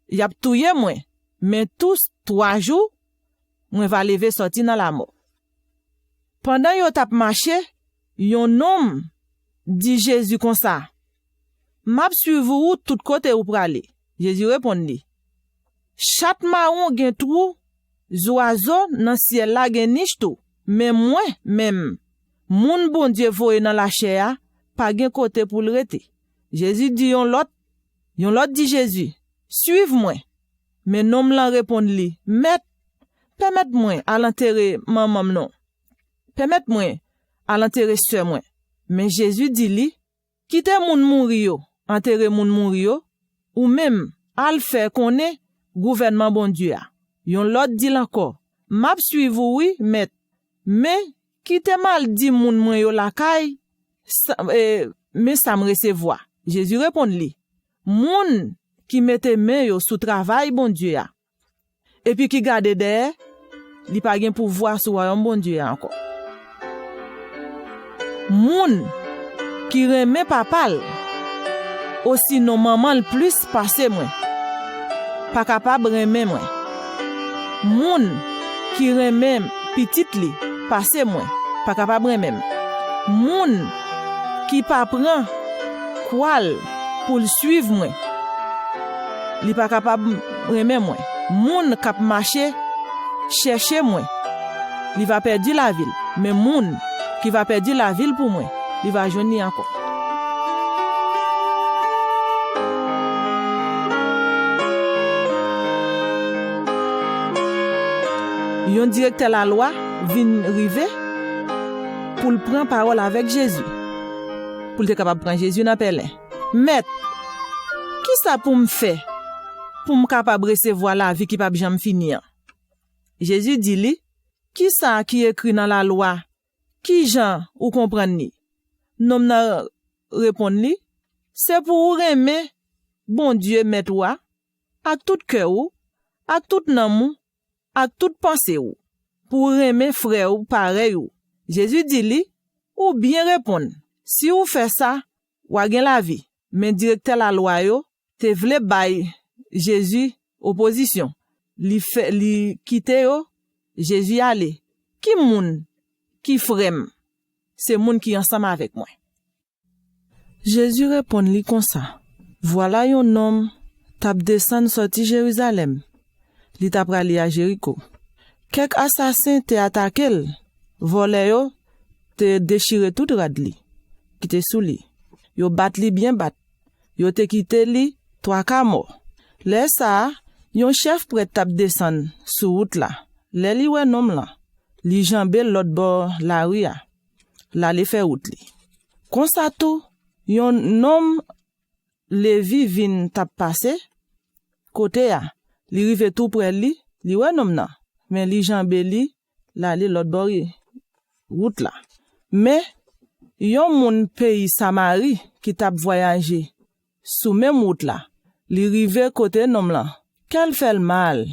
il a touillé moi. Mais tous 3 jours, moi va lever sorti dans la mort. Pendant yo tap marché, yon homme dit Jésus comme ça. M'a suivre ou tout côté ou prale. Jésus répond li. Chat marron gen trou, oiseau nan ciel la gen niche tout. Mais moi même moun bon Dieu voye dans la chair, pas gen côté pour le rete. Jésus dit yon lot dit Jésus, suive-moi. Mais nom lan répond li, Maître, permette-moi à l'enterrer maman non. Permette-moi à l'enterrer sœur moi. Mais Jésus dit li, quitte moun mouri yo, enterrer moun mouri yo, ou même al faire connaît gouvernement bon Dieu a. Yon lot dit encore, m'a suive oui, maître. Mais quitte mal dit moun mwen yo la kay, mais ça me recevoir. Jésus répond li, moun qui mette main yo sous travail bon Dieu a. Et puis qui garde derrière, li pa gen pouvoir sous royaume bon Dieu a encore. Moun qui remet papal, aussi non maman le plus passé moi. Pas capable remet moi. Moun qui remet petite li, passé moi. Pas capable remet. Moun qui pa prend kwal pour le suivre moi. Li pas capable remet moi. Moun k'ap marcher chercher moi. Li va perdre la ville. Mais moun qui va perdre la ville pour moi, il va joindre encore. Yon directeur la loi vient rive pour le prendre parole avec Jésus. Pour être capable de prendre Jésus dans pelin. Maître, qui ça pour me faire pour me capable recevoir la vie qui pas jamais finir? Jésus dit li, qui ça qui écrit dans la loi? Qui Jean ou comprendre ni? Nom na répond li, c'est pour aimer bon Dieu mettre ou avec tout cœur ou, avec tout nan avec toute pensée ou, pour aimer frère ou pareil ou. Jésus dit li, ou bien répondre, si ou fait ça, ou gen la vie. Mais directeur la loi yo, te vle bay Jésus opposition. Li kite yo, Jésus ale. Qui moun qui frème, c'est moun qui ensemble avec moi. Jésus répond li comme ça. Voilà yon homme tap descend sorti Jérusalem. Li tap rali à Jéricho. Quelques assassins te attaqué, volé yo, te déchiré tout rad li, qui te sous li. Yo bat li bien bat. Yo te quitté li 3 cas mort. Lè ça, yon chef prêtre tap descend sous route là. Lè li wè nom là. Li jambe l'autre bord la rue a. La li fait route li. Konsa tout, yon nom Lévi vin tap passé, côté a. Li rive tout près li wè nom nan. Mais li jambe li, la li l'autre bord route là. Mais yon moun pays Samarie qui tap voyager sous même route là. Li rive côté nom là. Quel fait le mal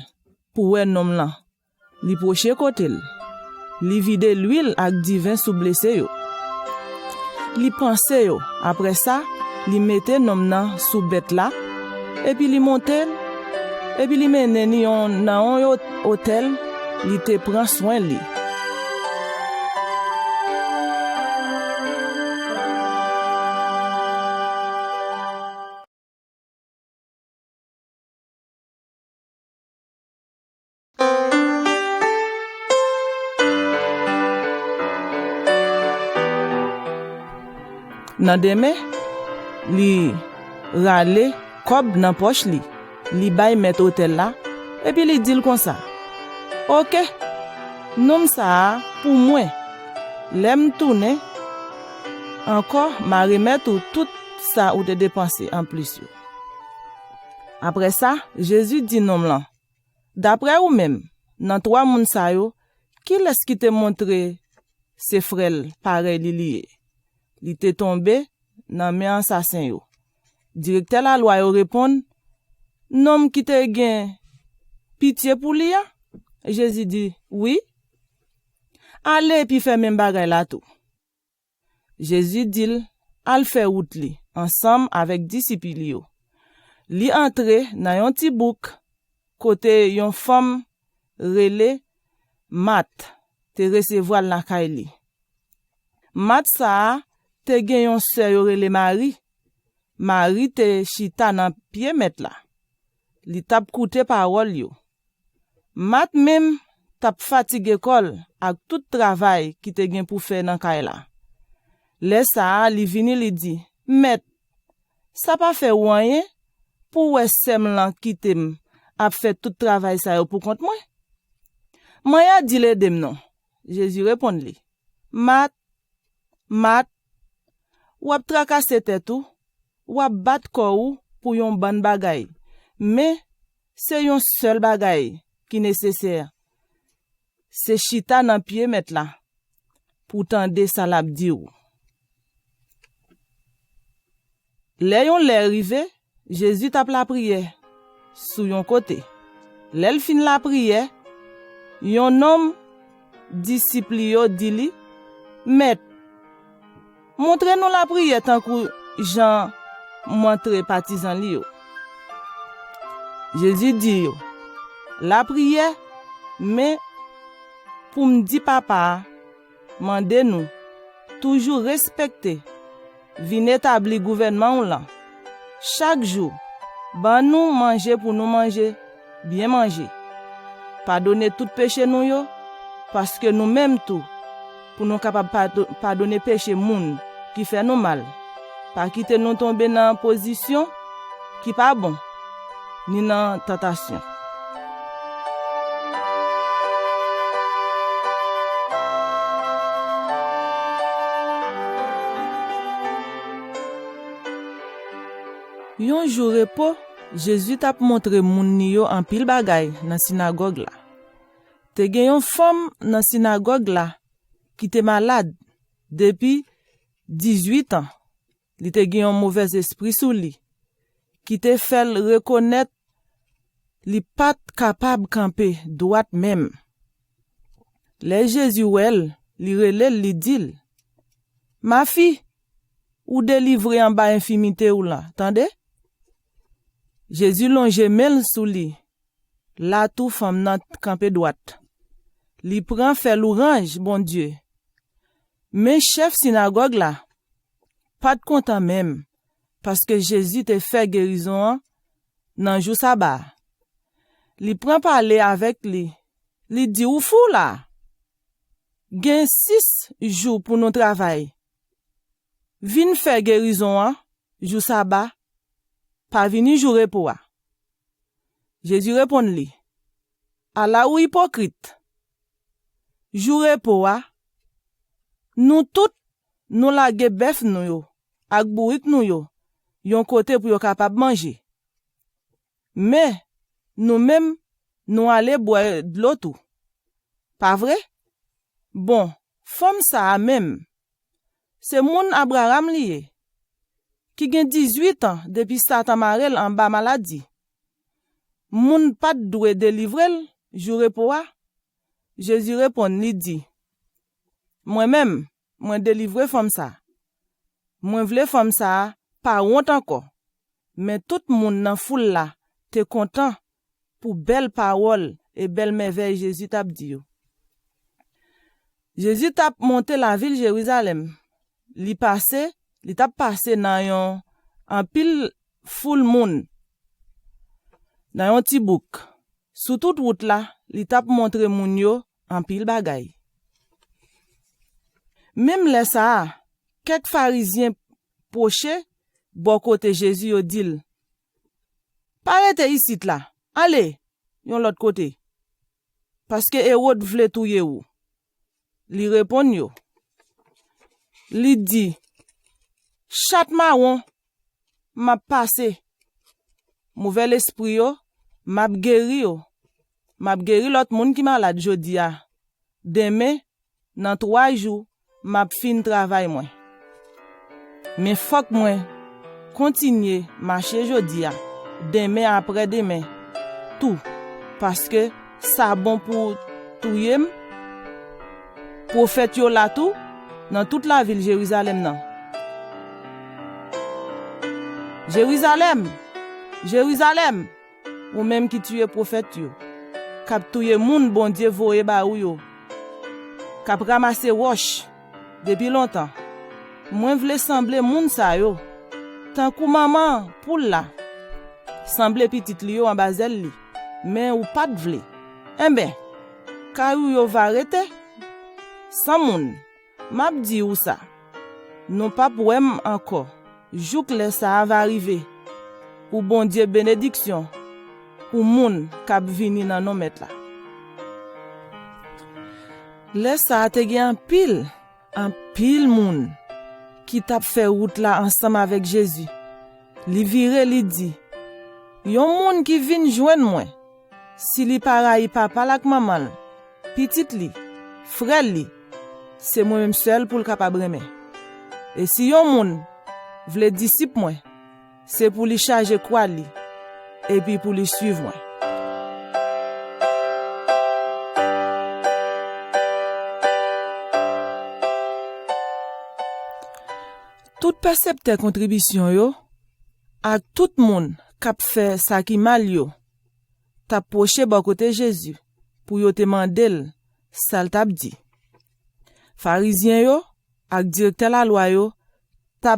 pour wè nom là. Li proche côté. Li vide l'huile ak divin sou blessé yo. Li panse yo. Après ça, li mette nom nan sou bête la, et puis li monte, et puis li mene ni yon nan yon hôtel, li te prend soin li. Nan deme, li rale kob nan poche li bay met hôtel la, et puis li dil kon sa. Ok, nom sa pour moi, lem tourne, encore ma remettre tout ça ou te dépenser en plus yo. Après ça, Jésus dit nom lan, d'après ou même, nan 3 moun sa yo, qui laisse qui te montre ses frères pareil li lié? Li te tombé nan men assassin yo. Directeur la loi yo répond, nom qui te gen pitié pour li ya? Jésus dit, oui. Allez puis fait même bagay la tout. Jésus dit, al fait route li, ensemble avec disciples yo. Li entre nan yon ti bouk, côté yon femme relé Mat, te recevoir la kay li. Mat sa te gen yon sœur yo rele Marie. Marie te chita nan pied met la. Li tap koute parole yo. Mat même tap fatigue école ak tout travail ki te gen pou faire nan kay la. Le sa li vini li di, met, sa pa fait rien pour wè sem lan kitem ap fait tout travail sa yo pou kont mwen. Mwen ya di le dem non. Jésus répond li, Mat, wap trakase tête ou, wap bat kou pou yon ban bagay, mais c'est yon seul bagay qui nécessaire. C'est chita nan pied met la, pou tande salab di ou. Le yon lè rive, Jésus tap la prière sou yon côté. L'el fin la prière, yon homme disciple yo di li, Met, montre nous la prière tant que Jean montre partisan li yo. Jésus dit yo, la prière, mais pour me dire papa, mande nous toujours respecter, vin établir gouvernement là. Chaque jour, ban nous manger pour nous manger, bien manger. Pardonner tout péché nous yo, parce que nous mêmes tout, pour nous capables pardonner péché moun qui fait nous mal. Pas quitter nous tomber dans position qui pas bon, ni dans tentation. Yon jour repos, Jésus t'a montré moun ni yo en pile bagay dans synagogue la. Te gen yon femme dans synagogue la qui te malade depuis 18 ans. Li te gen yon mauvais esprit sous li qui te fait reconnaître li pat capable camper droite même. Le Jésus wel li relè li dil, ma fille, ou délivrer en bas infimité ou là, tendez? Jésus longe mel sous li, la tout femme nan camper droite. Li prend fait l'orange, bon Dieu. Mais chef synagogue là, pas de content même, parce que Jésus te fait guérison nan jour sabbat. Li prend parler avec li dit ou fou là. Gen 6 jours pour nous travail. Vin faire guérison jour sabbat, pas vini jour repos. Jésus répond li, ala ou hypocrite. Jour repos nous tout nous la bœuf nous yo, ak bourrique nous yo, yon côté pour yo capable manger. Mais nous même nous aller boire de l'eau tout. Pas vrai? Bon, femme ça même. C'est moun Abraham lié qui gen 18 ans depuis Satan marel en bas maladie. Moun pas doué délivrer jour repos. Jésus répond li dit, Moi-même, moi délivrer femme ça. Moi vle femme ça pas honte encore. Mais tout moun nan foule là, te content pour belle parole et belle merveille Jésus t'a dit yo. Jésus t'a monté la ville Jérusalem. Li t'a passé dans yon en pile foule moun. Dans yon ti bouk. Sous toute route là, li t'a montré moun yo en pile bagay. Même les ça, quelques pharisiens proches bon côté Jésus yo dit parete ici là. Allez, yon l'autre côté. Parce que Hérode vle touye ou. Li répond yo. Li dit chat marron m'a passé. Mauvais esprit yo, m'a guéri yo. M'a guéri l'autre moun qui malade jodi a. Demain, dans 3 jours, m'a fin travail moi. Mais faut que moi continuer marcher jodi a. Demain après demain. Tout parce que ça bon pour tout yem. Prophète yo la tout dans toute la ville Jérusalem nan. Jérusalem, Jérusalem, ou même qui tue prophète yo. Kap touye moun bon Dieu voye ba ou yo. Kap ramasse roche depuis longtemps. Moi vle semble moun sa yo. Tant kou maman poule la. Semble petit li yo en bazel li. Mais ou pas de vle. Eh ben, kayou yo va arrêter. Sans moun, m'a dit ou ça. Non pas pour encore. Jouk le ça va arriver. Pour bon Dieu bénédiction. Pour moun k'ap vini nan non met la. Le ça te gen en pile moun qui t'a fait route là ensemble avec Jésus. Li vire li dit. Yon moun qui vin joindre moi. Si li pareil papa lak maman, petite li, frère li, c'est moi-même seul pour le capable remer. Et si yon moun vle disciple moi, c'est pour lui charger quoi li, et puis pour lui suivre moi. Tout percepteur contribution yo, à tout moun k'ap fait ça qui mal yo, t'a poché bon côté Jésus pour yo te mandel ça t'a dit. Pharisien yo ak directeur la loi yo t'a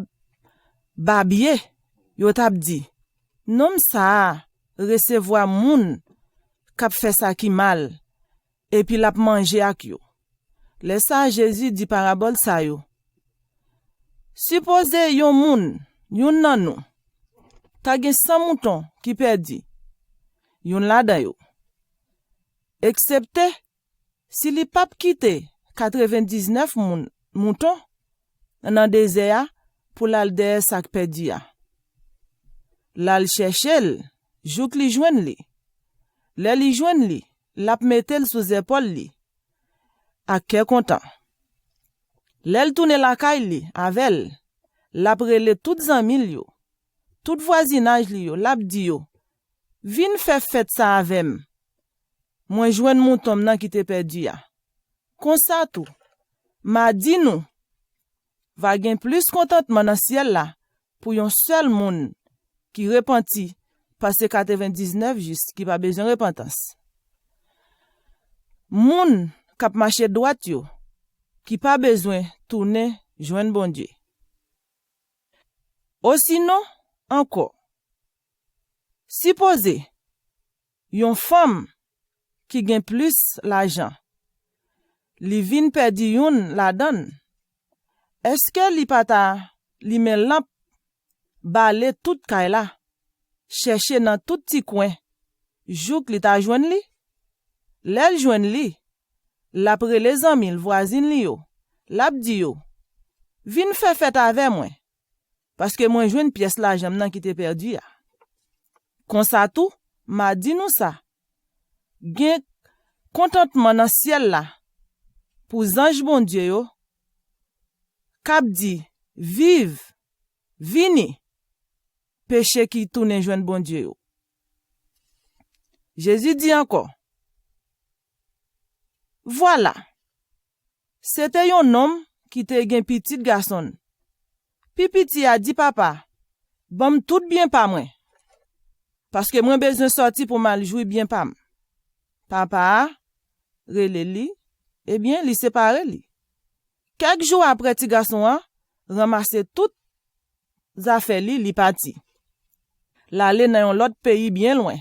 babie yo t'a dit nom ça recevoir moun k'ap fait ça qui mal et puis l'a manger ak yo. Le ça Jésus dit parabole ça yo. Supposez yon moun, yon nan nou, ta gen 100 moutons qui perdi, yon la dan yo. Excepté si li pap kite 99 moutons nan désert pour l'al de sak perdi ya. L'al cherchel, jouk li jwen li. Le li jwen li, lap metel sous épaule li. A ke content. L'el tourne la kay li avel, lap rele tout zanmil yo, tout voisinage li yo, lap di yo, vin fè fête sa avem, mwen jwen mouton nan ki te perdi ya. Konsa tout, ma di nou, va gen plus contentement dans ciel la, pour yon seul moun qui repenti, parce 99 juste qui pas besoin repentance. Moun kap marché droit yo, qui pas besoin tourner joindre bon Dieu. Ou sinon, encore, supposez, yon femme qui gagne plus l'argent, li vin perdi yon la donne, est-ce que li pata li men lamp balé tout kay la, chercher dans tout petit coin, jouk li ta joine li? L'el joine li, l'apre les amis voisine li yo, l'ap di yo, vin fè fête avec moi, parce que moi joine pièce l'argent nan qui te perdu ya. Kon sa tout, ma di nou ça, gen contentement dans ciel la, pour ange bon Dieu yo, kap di, vive, vini, péché qui tourne joine bon Dieu yo. Jésus dit encore, voilà, C'était un homme qui te gen petit garçon. Pi petit a dit papa, bon tout bien pas moi. Parce que moi besoin sortir pour mal jouer bien pas. Papa relé li, eh bien li séparé li. Quelques jours après petit garçon a ramassé toutes affaires li parti. L'aller dans l'autre pays bien loin.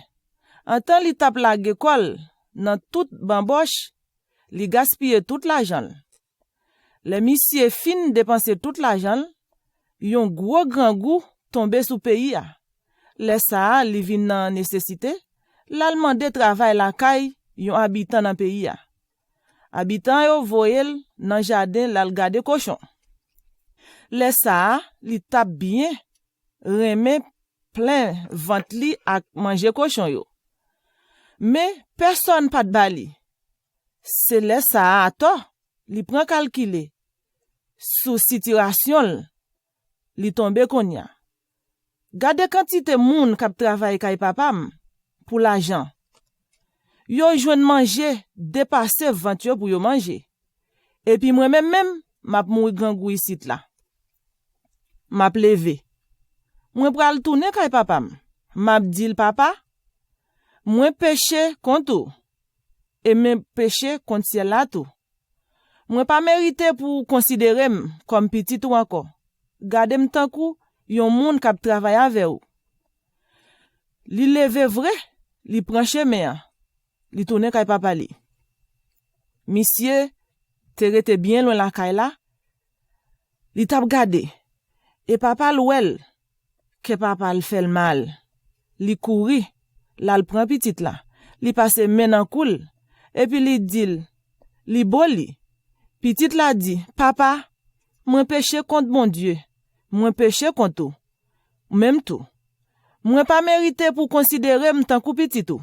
En temps li tape la l'école dans toute bamboche, li gaspille tout l'argent. Les messieurs fin dépenser tout l'argent, yon gros grand goût tombé sous pays a. Les ça li vin nan nécessité, l'allemand de travail la caille yon habitant dans pays a. Habitant yo voyel nan jardin la gade cochon. Les ça li tape bien remè plein ventre li ak manger cochon yo. Mais personne pas de bali. C'est les ça à to, li prend calculer sous situation li tombe konya. Gade quantité moun k'ap travail kay papam pour l'argent. Yo joine manger dépasser ventre pour yo manger. Et puis moi même m'a mouri grand gou ici là. M'a levé. Moi pral tourner kay papam. M'a dit papa, moi péché contre et même péché contre ciel là tout. Moi pas mérité pour considérer comme petit ou encore. Gardez tant kou yon moun k'ap travaille avec ou. Li levé vrai, li prend chemin, li tourne kay papa li. Monsieur te rete bien loin la kay la, li tap gade, et papa l'ouel, que papa l fait le mal. Li couri, la l prend petit la, li passe men en coul, et puis li dit, li boli. Petit la dit, papa, moi péché contre mon Dieu, moi péché contre tout, même tout. Moi pas mérité pour considérer m'tan kou petit tout.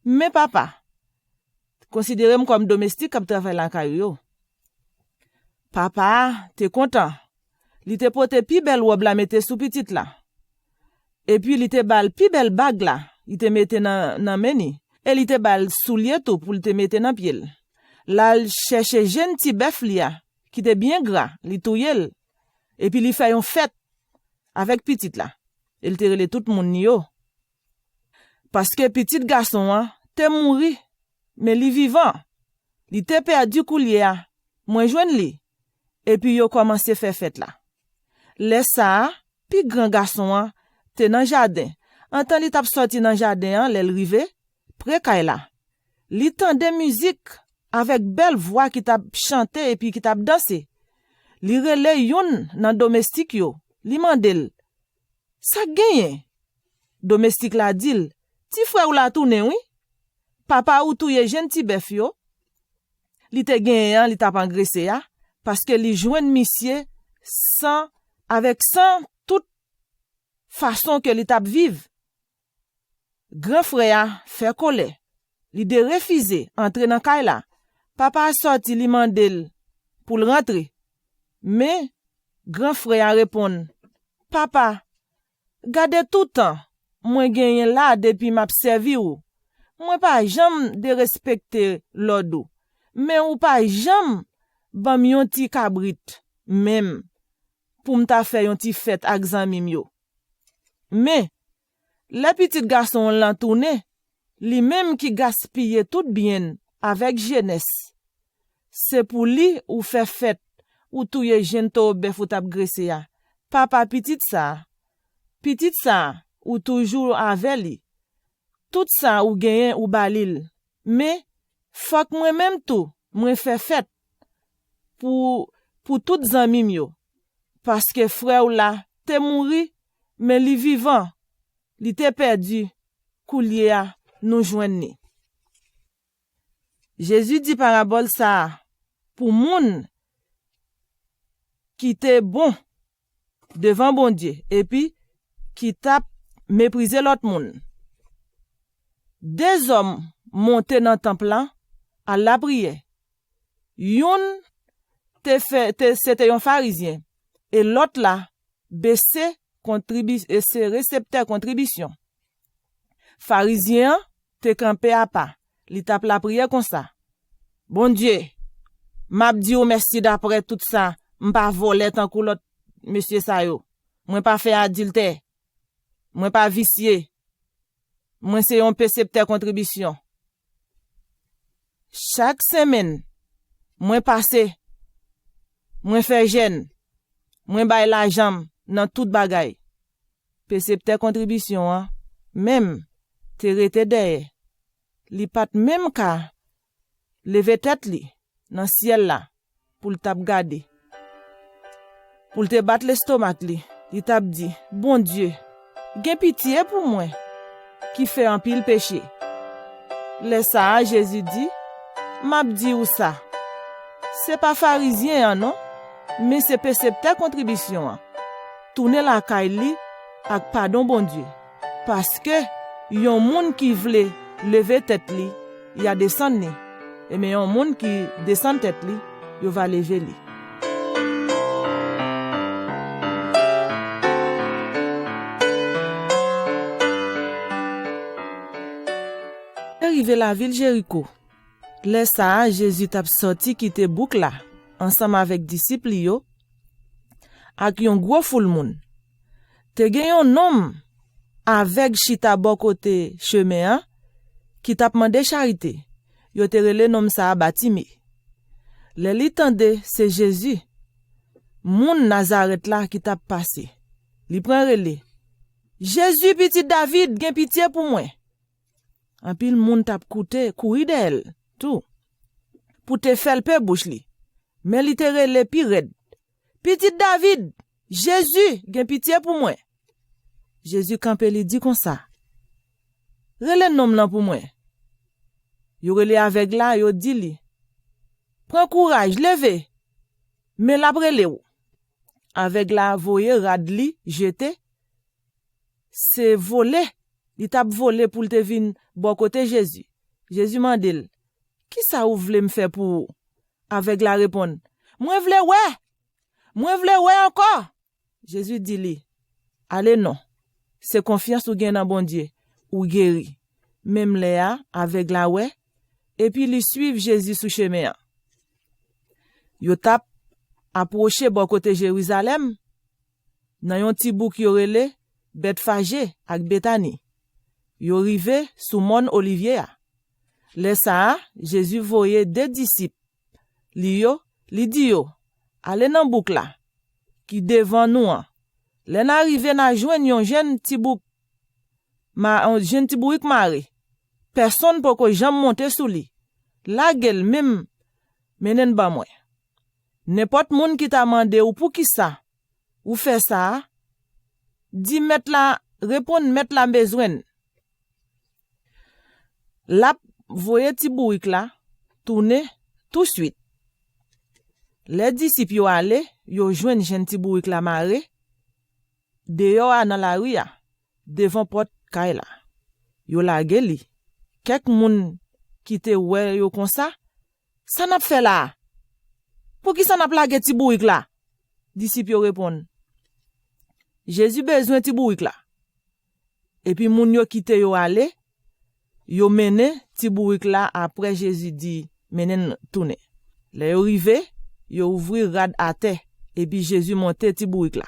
Mais papa, considérez moi comme domestique qui travaille la caillou. Papa, t'es content. Li te pote pi belle robe la mette sous petite là. Et puis li te bal pi belle bague là, il te mette nan meni. Et li te bal soulier tout pour li te mette nan pied. Là cherche jeune ti bœuf lia qui te bien gras, li touyel. Et puis li fait une fête avec petite là. Il te relé tout moun yo. Parce que petit garçon hein, te mouri, mais li vivant. Li te perdu coulier, moi joine li. Et puis yo commencé faire fête là. Laisse ça, puis grand garçon hein, te dans jardin. En temps li tap sorti dans jardin, l'el rive, près kay la. Li tande musique avec belle voix qui tap chanté et puis qui tap dansé. Li relè yon nan domestique yo, li mandel. Ça gagne. Domestique la dil, ti frère ou la tourne oui? Papa ou touye jeune ti bœuf yo? Li te gagne, li tap engraissé ya, parce que li joine monsieur sans toute façon que li tap vive. Grand frère fait colère. Li de refuser entrer dans kay la. Papa sorti li mandel pour le rentrer. Mais grand frère répond, papa, gade tout temps, moi gagne là depuis m'a servi ou. Moi pas jamais de respecter l'ordre. Mais ou pas jamais ban yon ti cabrit même pour m'ta faire yon ti fête ak zanmim yo. Mais les petits garçons l'ont tourné, li même qui gaspille tout bien avec jeunesse. C'est pour lui ou faire fête ou touye jento bef ou tap gresse ya. Papa petit ça ou toujours avec li. Tout ça ou gagne ou balil. Mais fok moi même tout, moi faire fête pour tout zanmim yo. Parce que frère ou la te mouri mais li vivant. Li te perdu coulier a nous joindre. Jésus dit parabole ça pour moun qui te bon devant bon Dieu et puis qui tape mépriser l'autre monde. Deux hommes montés dans le temple à la prière. Yon c'était un pharisien et l'autre là baissé c'est récepteur contribution. Pharisien te campé à pas, li tape la prière comme ça. Bon Dieu, M'a dit ou merci d'après tout ça, m'pa volé tant que l'autre monsieur sa yo. Moi pas fait adultère. Moi pas vicié. Moi c'est un percepteur contribution. Chaque semaine, moi passé, moi fait jeûne, moi bay l'argent dans toute bagaille. Percepteur contribution hein, même te rete derrière. Li pat même ka lever tête li dans ciel là pour t'a garder. Pour te battre l'estomac li, il t'a dit bon Dieu, gen pitié pour moi qui fait un pile péché. Laisse ça Jésus dit, m'a dit ou ça. C'est pas pharisien non, mais c'est percepteur contribution. Tourner la caille li ak pardon bon Dieu. Parce que yon moun qui vle lever tête li, y a descend ni. Et mais yon moun qui descend tête li, yo va lever li. Arrivé la ville Jéricho. Laisse ça Jésus t'a sorti quitter bouc là ensemble avec disciples yo ak yon gros foule moun. Te gen yon homme avec chita bon côté chemin qui t'a demandé charité. Yo te relé nom ça Batime. Le li tande c'est Jésus. Moun Nazareth là qui t'a passé. Li prend relé. Jésus petit David, gen pitié pour moi. En pile moun t'a coûté courir d'elle tout. Pour te faire pe bouche li. Mais li te relé pi red. Petit David, Jésus, gen pitié pour moi. Jésus campé li dit comme ça. Relè nom lan pour moi. Yo relè avec là, yo dit li. Prends courage, levez. Mais la brele ou. Avec la voye rad li, jeté. C'est volé. Il t'a volé pour te vin bon côté Jésus. Jésus mandel. Qui ça ou vle me faire pour avec la répondre. Moi vle ouais. Moi vle ouais encore. Jésus dit li. Allez non. C'est confiance ou gen dans bon Dieu ou guéri. Même Léa avec la ouais et puis li suivre Jésus sous chemin. Yo tap approché bon côté Jérusalem. Nan yon ti bouk yo rele Bethphagé ak Bethany. Yo rive sous Mont Olivier. Le ça Jésus voyait des disciples. Li di yo, allez nan bouk la qui devant nous. Len arrivé na joine yon jeune ti bouk. Un jeune ti bouk mari. Personne pour que jam monte sous li. La gueule même menen ba moi. N'importe moun qui t'a mandé ou pour qui ça ou fait ça, di mettre la répondre mettre la besoin. La voye ti bouk la tourner tout de suite. Les disciples yo allé, yo joine jeune ti bouk la mari. Dehors dans la rue devant porte kay la. Yo la geli. Kek moun qui te wè yo kon ça n'a fait là. Pour qui ça n'a plage ti bouk la? Disciples yo répondent. Jésus besoin ti bouk la. Et puis moun yo kite yo aller, yo mene ti bouk la après Jésus dit menen tourner. Le yo rive, yo ouvri rad à terre et puis Jésus monte ti bouk la.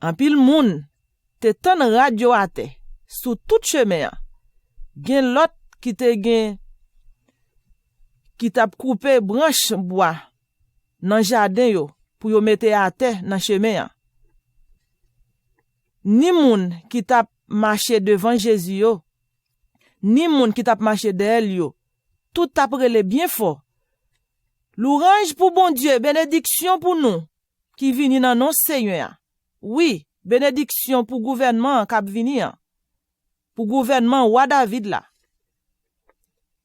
En pile moun te ton radio à terre sous tout chemin. Gen l'autre qui te gen qui t'a coupé branche bois dans jardin yo pour yo mette à terre dans chemin. Ni moun qui t'a marché devant Jésus yo, ni moun qui t'a marché derrière yo, tout t'a prélé bien fort. Louange pour bon Dieu, bénédiction pour nous qui vini dans nos Seigneur. Oui, bénédiction pour gouvernement k'ap vini an. Pour gouvernement roi David là.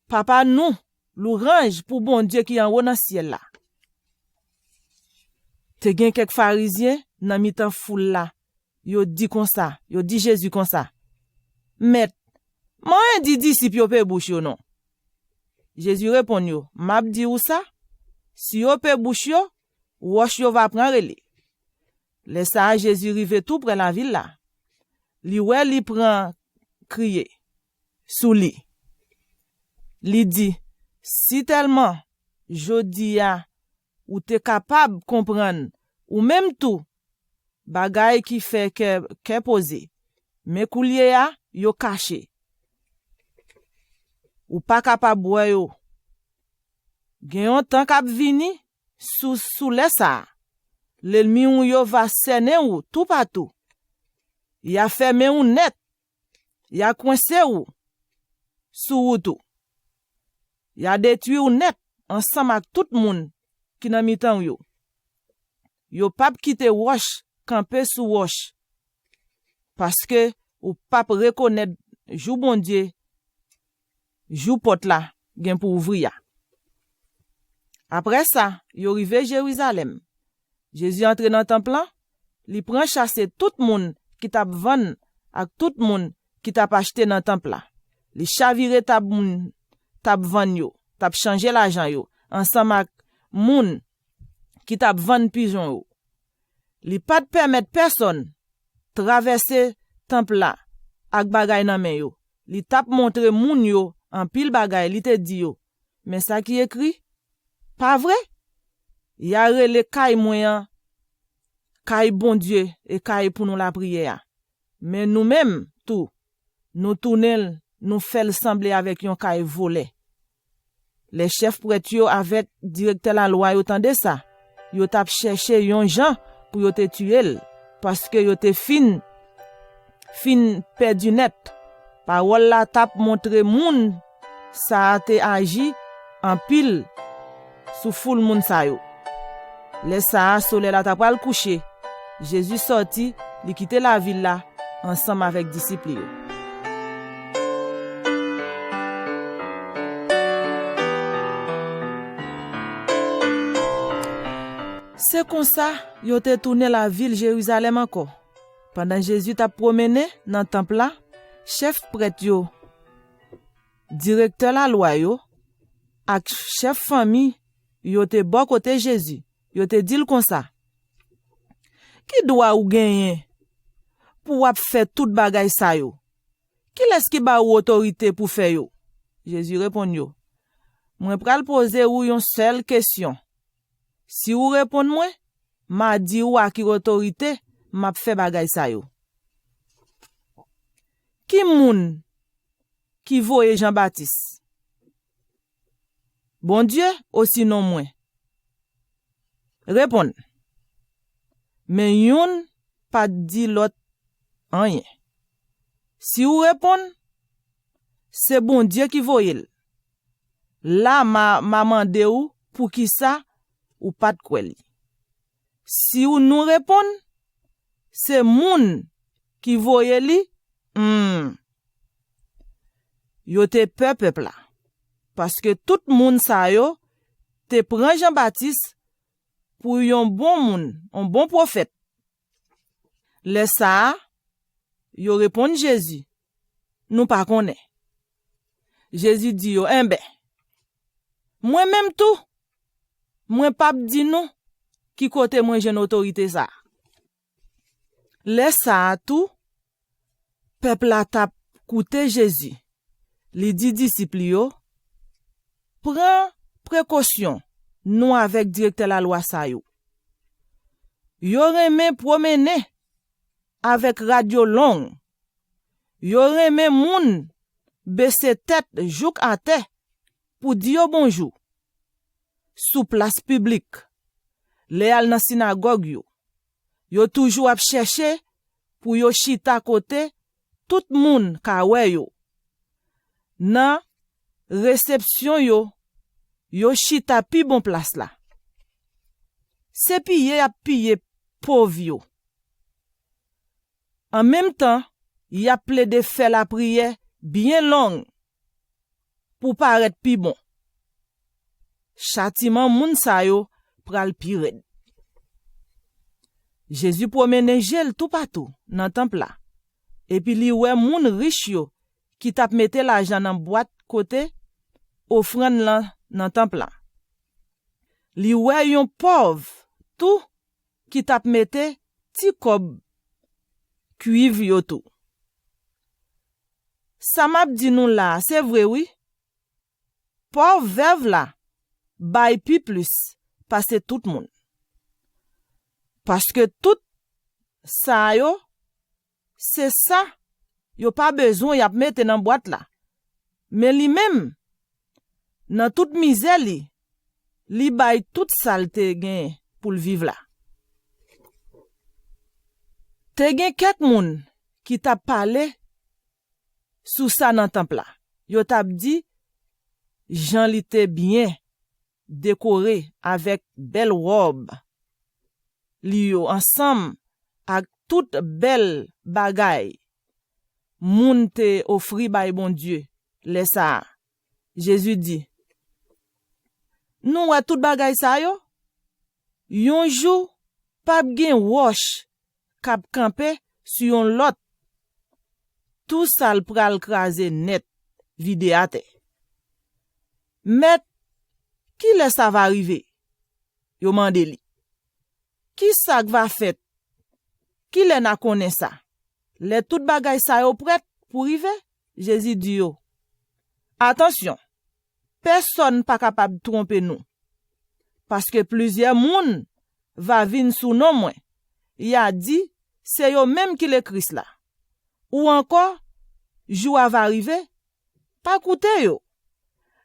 Papa nous, louange pour bon Dieu qui en haut dans ciel là. Te gen quelques pharisiens nan mitan foule là. Yo dit comme ça, yo dit Jésus comme ça. Maître, moi dit disciple yo pe bouche yo non. Jésus répond yo, m'a dit ou ça? Si yo pe bouche yo, wash yo va prendre relé. Le ça Jésus rive tout près la ville là. Li wè li prend crier sous li. Li dit si tellement jodi a ou te capable comprendre ou même tout bagay qui fait que posé mais koulier a yo caché ou pas capable boire yo gen yon temps k'ap vini sous les ça l'ennemi ou yo va cerner ou tout partout y a fermé ou net y a coincé ou sous tout y a détruit ou net ensemble avec tout monde qui nan mitan yo yo pas quitter roche camper sous roche parce que ou pas reconnaître jou bon Dieu jou porte là gen pour ouvrir. Après ça, yo rive Jérusalem. Jésus entre dans le temple là, li prend chasser tout monde qui t'a vendre ak tout monde qui t'a acheté dans le temple là. Li chavire t'a vendre yo, t'a changer l'argent yo ensemble ak moun qui t'a vendre pigeon yo. Li pas permettre personne traverser temple là ak bagay nan men yo. Li t'a montre moun yo en pile bagay, li te di yo. Mais ça qui écrit pas vrai? Y a relé kay moyen, kay bon Dieu et kay pour nous la prière. Mais nous-mêmes tout nous tourner nous fait sembler avec yon kay volé. Les chefs prêtres yo avec directeur la loi yo tande ça. Yo tap chercher yon gens pour yo te tuer parce que yo te fin perdu net. Parole la tap montre moun ça a te agi en pile sous foule moun sa yo. Les ça soleil la tap pral coucher. Jésus sorti, li quitter la ville là ensemble avec disciples yo. C'est comme ça, yo te tourné la ville Jérusalem encore. Pendant Jésus t'a promené dans le temple là, chef prêtre yo, directeur la loi yo, ak chef famille, yo te bon côté Jésus. Yo te dit comme ça. Qui doit ou gagner pour faire tout bagay sa yo? Qui laisse qui ba ou autorité pour faire yo? Jésus répond yo. Moi pral poser ou yon seule question. Si ou répond moi, m'a dit ou a qui autorité m'a fait bagay sa yo. Qui moun qui voye Jean-Baptiste? Bon Dieu ou sinon moi? Répond. Mais yon pas dit l'autre rien. Si ou répond, c'est bon Dieu qui voye. Là m'a mandé ou pour qui ça ou pas de quoi. Si ou nous répond, c'est moun qui voye li. Yo te peuple là. Parce que tout moun sa yo te prend Jean-Baptiste pour yon bon moun, un bon prophète. Le ça, yo répond Jésus. Nous pas connaît. Jésus dit yo, moi même tout, moi pas dit non, qui côté moi j'ai une autorité ça. Le ça tout, peuple la tap koute Jésus. Li dit disciples yo, prends précaution, nous avec directeur la loi sa yo. Yo reme promener avec radio long. Yo reme moun baisser tête jouk à terre pour dire bonjour. Sous place publique, le al nan synagogue yo. Yo toujours ap chercher pour yo chita côté tout moun ka wè yo. Nan réception yo chita pi bon place là. C'est pillé a pillé pauvre yo. En même temps, y a plaidé faire la prière bien longue pour paraître pi bon. Châtiment moun sa yo pral pi red. Jésus promène gel tout partout dans temple là. Et puis li wè moun riche yo qui tap mette l'argent dans boîte côté offrande là dans temple là. Li wè yon pauvre tout qui tap mette ti kob cuivre yo tout. Ça m'a dit nous là, c'est vrai oui. Pauvre veuve là, bay pi plus passer tout le monde. Parce que tout ça yo, c'est ça, yo pas besoin y a mettre dans boîte là. Mais lui-même, dans toute misère li bay toute saleté gen pour le vivre là. Te gen quelques moun qui t'a parlé sous ça dans temple là. Yo t'a dit Jean li te bien décoré avec belle robe. Li yo ensemble avec toute belle bagay. Moun te offri bay bon Dieu. Laisse ça. Jésus dit nous a tout bagay sa yo. Yon jou pas gen roche k'ap camper sur yon lot. Tout ça l pral krasé net vide à terre. Mais qui laisse ça va arriver? Yo mande li. Qui ça va fait? Qui le na connaît ça? Les tout bagay sa yo prêt pour arriver? Jésus dit yo. Attention. Personne pas capable de tromper nous. Parce que plusieurs moun va venir sous nom moins. Il a dit, c'est yo même qui le Christ là. Ou encore, jour va arriver, pas coûter yo.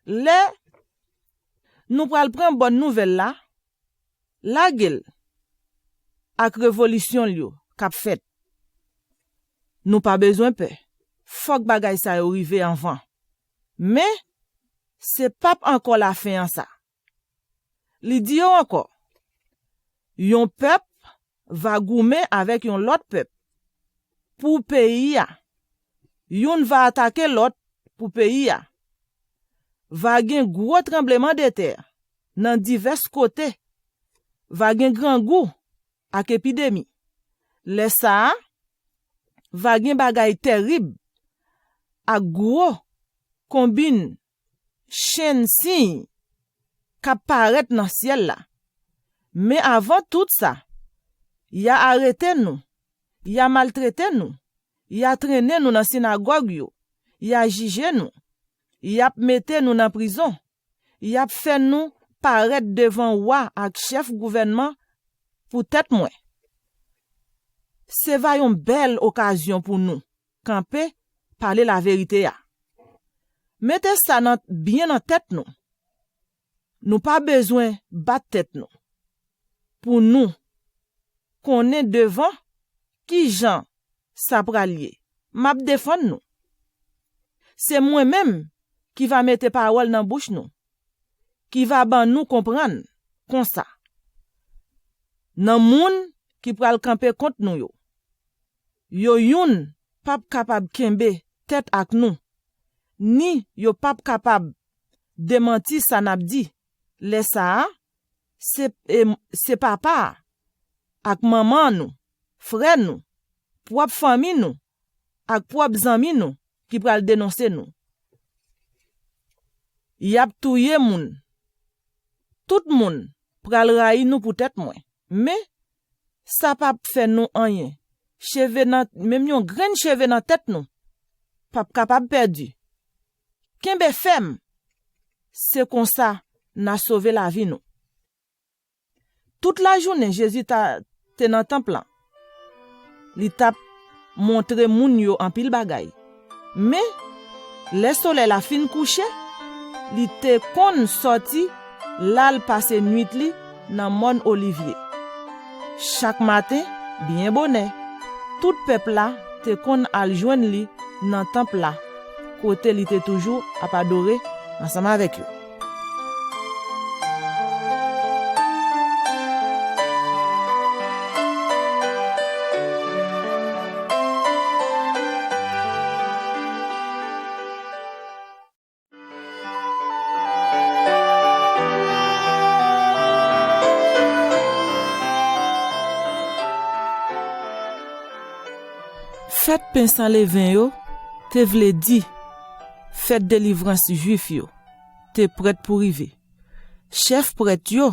Le, nous pral prendre bonne nouvelle là, la gueule, ak révolution yo, k'ap fait. Nous pas besoin peur. Faut que bagay sa yo rive avant. Mais, c'est pas encore la fin en ça. Li di yo encore, yon peuple va goumer avec yon l'autre peuple. Pour pays ya. Yon va attaquer l'autre pour pays ya. Va gen gros tremblement de terre dans divers côtés. Va gen grand goût ak épidémie. Le ça va gen bagay terrible ak gros combine chaîne signe k'ap paraît dans ciel là. Mais avant tout ça, il a arrêté nous, il a maltraité nous, il a traîné nous dans synagogue yo, il a jugé nous, il a metté nous dans prison, il a fait nous paraître devant roi ak chef gouvernement pour tête moins. C'est une belle occasion pour nous camper parler la vérité ya. Mettez ça bien en tête nous. Nous pas besoin battre tête nous. Pour nous, qu'on est devant, qui Jean ça pralier, m'a défendre nous. C'est moi-même qui va mettre parole dans bouche nous, qui va ban nous comprendre comme ça. Nan moun qui pral camper contre nous yo. Yo youn pas capable kembe tête ak nous. Ni yo pas capable démentir ça n'a dit. Les ça c'est papa ak maman nous, frère nous, propre famille nous, ak propre amis nous qui pral dénoncer nous. Y a touye moun. Tout moun pral raï nous pour tête moins. Mais ça pas fait nous rien. Cheve nan même yon grain cheve dans tête nous. Pas capable perdu. Kembe femme. C'est comme ça n'a sauvé la vie nous. Toute la journée Jésus t'a dans temple. Li t'a montré moun yo en pile bagay. Mais le soleil la fin couché, li te kon sorti l'al passe nuit li dans mon olivier. Chaque matin, bien bonnet, tout peuple là te kon al joindre li dans temple là. Côté li te toujours à adorer ensemble avec eux. Fête pain sans levain yo, te vle di, fête délivrance juif yo, te prête pour river. Chef prêtre yo,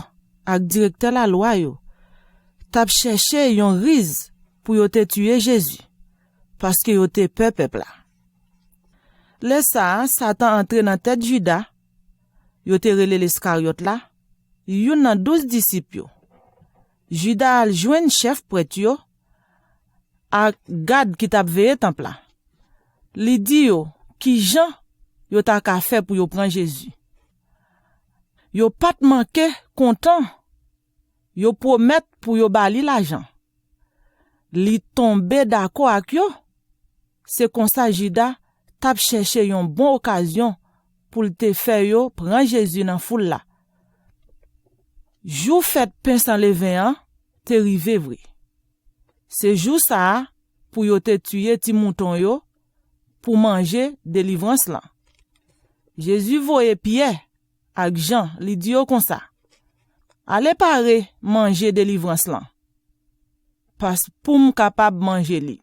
ak directeur la loi yo, tap cherché yon riz pour yo te tuer Jésus, parce que yo te peuple là. Le ça, Satan entre dans tête Judas, yo te relé l'Iscariote là, yon nan 12 disciples yo. Juda al jwen chef prêtre yo ak gad ki tap veye temple la. Li di yo ki jan yo ta ka fait pour yo prendre Jésus. Yo pat manke content. Yo promet pour yo bali l'argent. Li tombe d'accord ak yo. C'est comme ça Juda tap cherché yon bon occasion pour te faire yo prendre Jésus dans foule la. Jou fête pain sans levain te rive vrai. C'est jou ça pour yo te tuer ti mouton yo pour manger délivrance là. Jésus voye Pierre ak Jean li di yo comme ça. Allez pare manger délivrance là. Parce pour m capable manger li.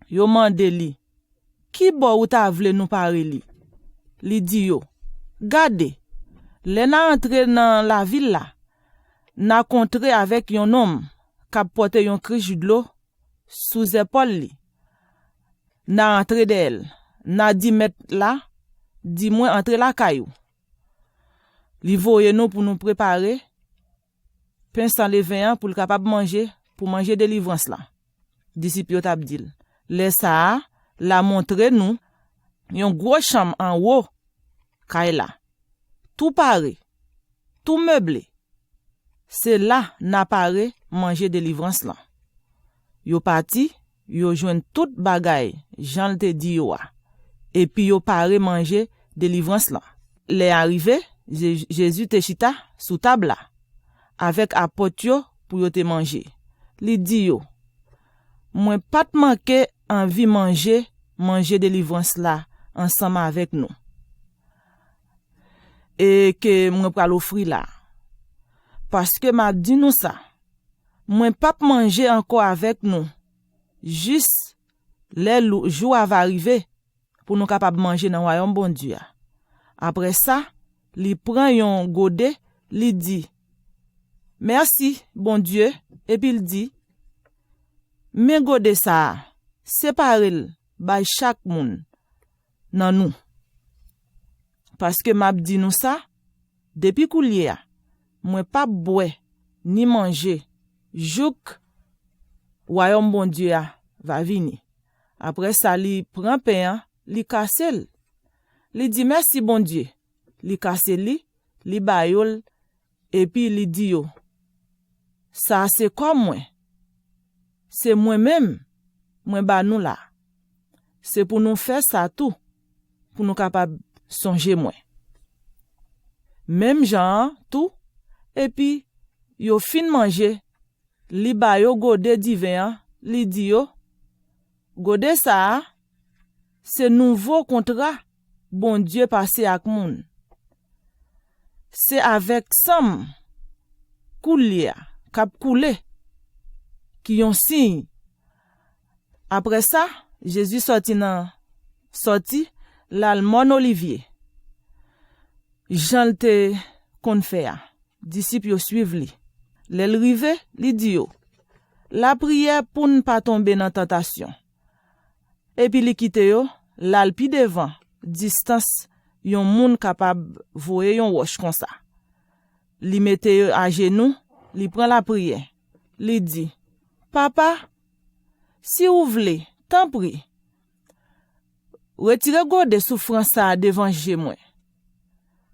Yo mande li. Ki bo ou ta vle nou pare li? Li di yo. Gade. Le na entre dans la ville là. Na kontre avec yon homme k'ap porte yon kriche de l'eau sous épaule li. Na entre d'elle. Na di met là. Di moins entre la kayou. Li voye nou pour nous préparer pain sans levain pour le capable manger pour manger délivrance là. Disciple yo tap dil. Le ça la montre nous yon gros chambre en haut kay la. Tout paré, tout meublé. C'est là n'a paré manger délivrance là. Yo parti, yo joine tout bagay, Jean te di yo a. Et puis yo paré manger délivrance là. Les arrivé, Jésus te chita sous table là avec apôtre yo pour yo te manger. Li di yo, moi pas te manquer envie manger délivrance là ensemble avec nous. Et que moi pral offrir là. Parce que m'a dit nous ça. Moi pas manger encore avec nous. Juste les jours va arriver pour nous capable manger dans royaume bon Dieu. Après ça, li prend yon godet, li dit merci bon Dieu et puis il dit mais godet ça séparel by chaque moun nan nous. Parce que m'a dit nous ça depuis koulier moi pas boire ni manger jouk royaume bon Dieu va venir. Après ça li prend pain, li casse. Li dit merci bon Dieu. Li casse li bayol et puis li dit yo. Ça c'est comme moi. C'est moi-même moi ba nous là. C'est pour nous faire ça tout pour nous capable songer moi. Même genre tout et puis yo fin manger li ba yo gode divin li di yo gode ça c'est nouveau contrat bon Dieu passé ak moun. C'est avec sam koulia k'ap koule qui yon signe. Après ça Jésus sorti l'almon olivier. Jean te kon fè a. Disciple yo suiv li. L'el rive li di yo. La prière pour ne pas tomber dans tentation. Et puis li kite yo, l'al pi devant, distance yon moun capable voyer yon roche comme ça. Li mette yo à genoux, li prend la prière. Li di, papa, si ou vle, tant prie. Retire gode souffrance ça devant moi.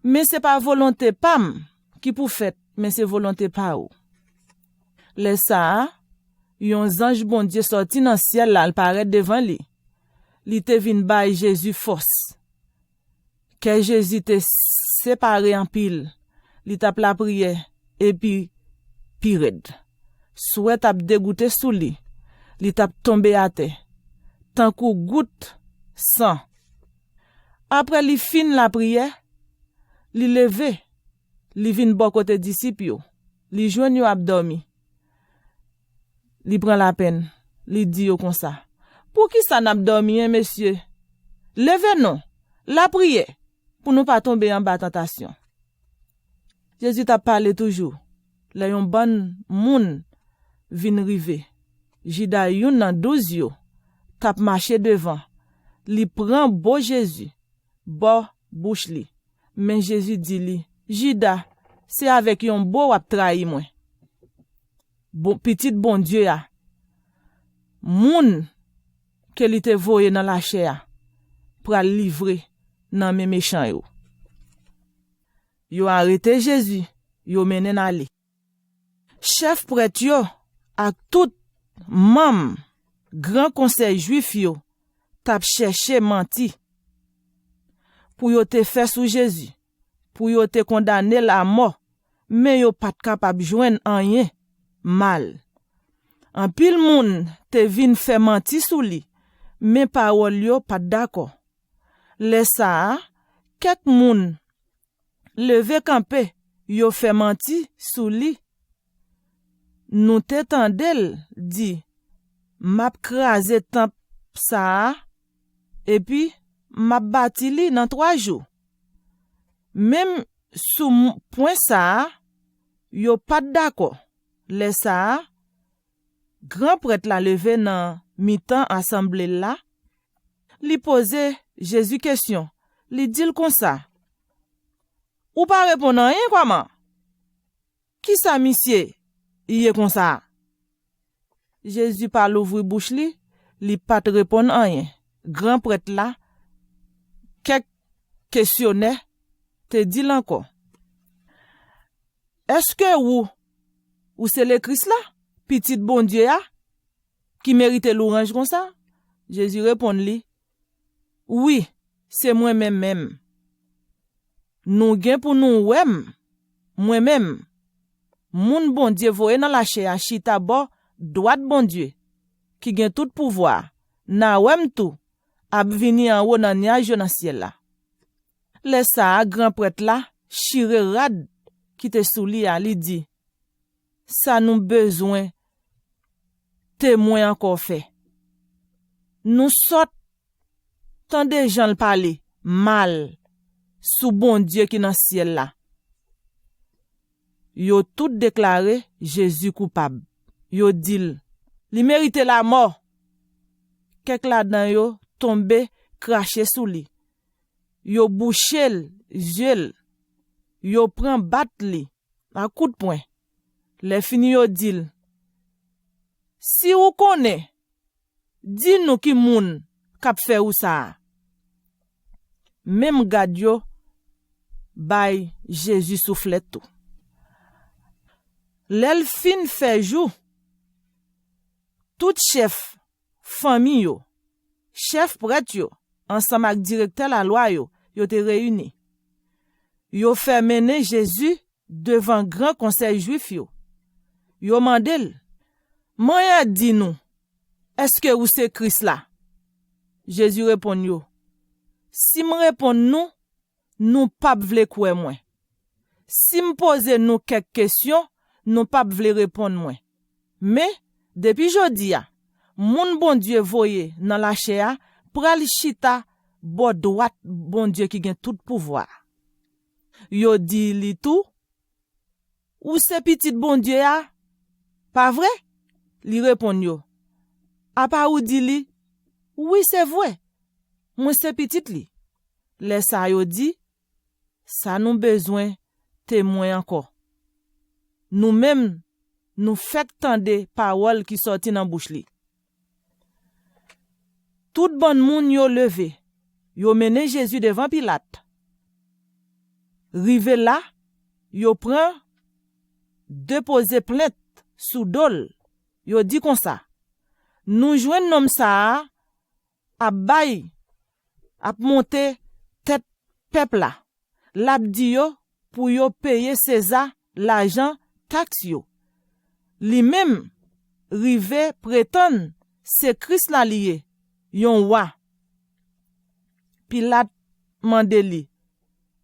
Mais c'est pas volonté pam qui pour fait, mais c'est volonté pa ou. Le ça, yon ange bon Dieu sorti dans ciel là, il paraît devant li. Li te vin bay Jésus force. Que Jésus te séparé en pile. Li tap la prière et puis pired. Souhait tap dégoûté sous li. Li tap tombé à terre. Tant kou goutte sang. Après li fin la prière, li levé, li vin bon côté disciple yo. Li joine yo abdormi. Li prend la peine, li dit yo comme ça. Pour qui ça n'a dormi, hein, monsieur? Levez non, la prière, pour nous pas tomber en bas tentation. Jésus t'a parlé toujours. Là yon bon moun vin rive. Jida yon nan 12 yo, tap marché devant. Li prend beau Jésus, bo bouche li. Mais Jésus dit li, Jida, c'est avec yon beau wap trahi moi. Bon petit bon Dieu a. Moun que li te voye dans la chair pour livrer dans mes méchants yo. Yo arrêté Jésus, yo menen aller. Chef prêtre yo ak tout membre grand conseil juif yo tap cherché menti pour yo te fait sous Jésus, pour yo te condamner la mort, mais yo pas capable joindre rien mal. En pile moun te vin fait menti sous li, mais parole yo pas d'accord. Les ça, quelques moun levé campé, yo fait menti sous li. Nous te tendel dit, m'a krasé temp ça, et puis m'a bâti li dans 3 jours. Même sous point ça, yo pas d'accord. Les ça, grand prêtre la levé dans mi-temps assemblée là, li pose Jésus question, li dit comme ça. Ou pas répondre rien comment? Qui ça monsieur? Il est comme ça. Jésus pas l'ouvrir bouche li pas te répondre rien. Grand prêtre là, quelques questionnaire te dit encore. Est-ce que ou c'est le Christ là, petit bon Dieu a, qui mérite l'orange comme ça? Jésus répond li, oui, c'est moi-même. Nous gen pour nous wem, moi-même. Moun bon Dieu voye dans la chair chita bo droite bon Dieu qui gen tout pouvoir. Na wem tout ap vini en haut dans nuage dans ciel là. Laisse ça grand prêtre là, chire rad qui te souli a li dit. Ça nous besoin témoin encore fait. Nous sort tant de gens le parler mal sous bon Dieu qui dans ciel là. Yo tout déclaré Jésus coupable. Yo dit li mérite la mort. Quelques là-dedans yo tombé craché sous li. Yo bouché yeux. Yo prend bat li à coup de poing. Les fini yo dit si ou connaît dis nous qui moun k'ap fait ou ça. Même gad yo bay Jésus soufflet tout. L'el fin fait jou. Tout chef famille yo, chef prêtre yo, ensemble avec directeur la loi yo te réuni. Yo fait mener Jésus devant grand conseil juif yo. Yo mandel, moyen dit nous, est-ce que vous c'est Christ là? Jésus répond yo, si me répond nous pas vle kwe moi. Si me pose nous quelques questions, nous pas vle répondre moi. Mais depuis jodi a, moun bon Dieu voye dans la chair pral chita bo droite bon Dieu qui gen tout pouvoir. Yo di li tout ou c'est petit bon Dieu a? Pas vrai? Li répond yo. A pa ou di li? Oui, c'est vrai. Moi c'est petit li. Les sa yo di, ça nous besoin témoin encore. Nous-mêmes, nous fait tande paroles qui sorti dans bouche li. Tout bon moun yo levé, yo mené Jésus devant Pilate. Rive là, yo prend déposer plainte sous dol. Yo dit comme ça. Nous joignent nom ça a bay a monter tête peuple là. L'a di yo pour yo payer César l'argent taxe yo. Li même rive prétend c'est Christ la lié yon roi. Pilate mande li,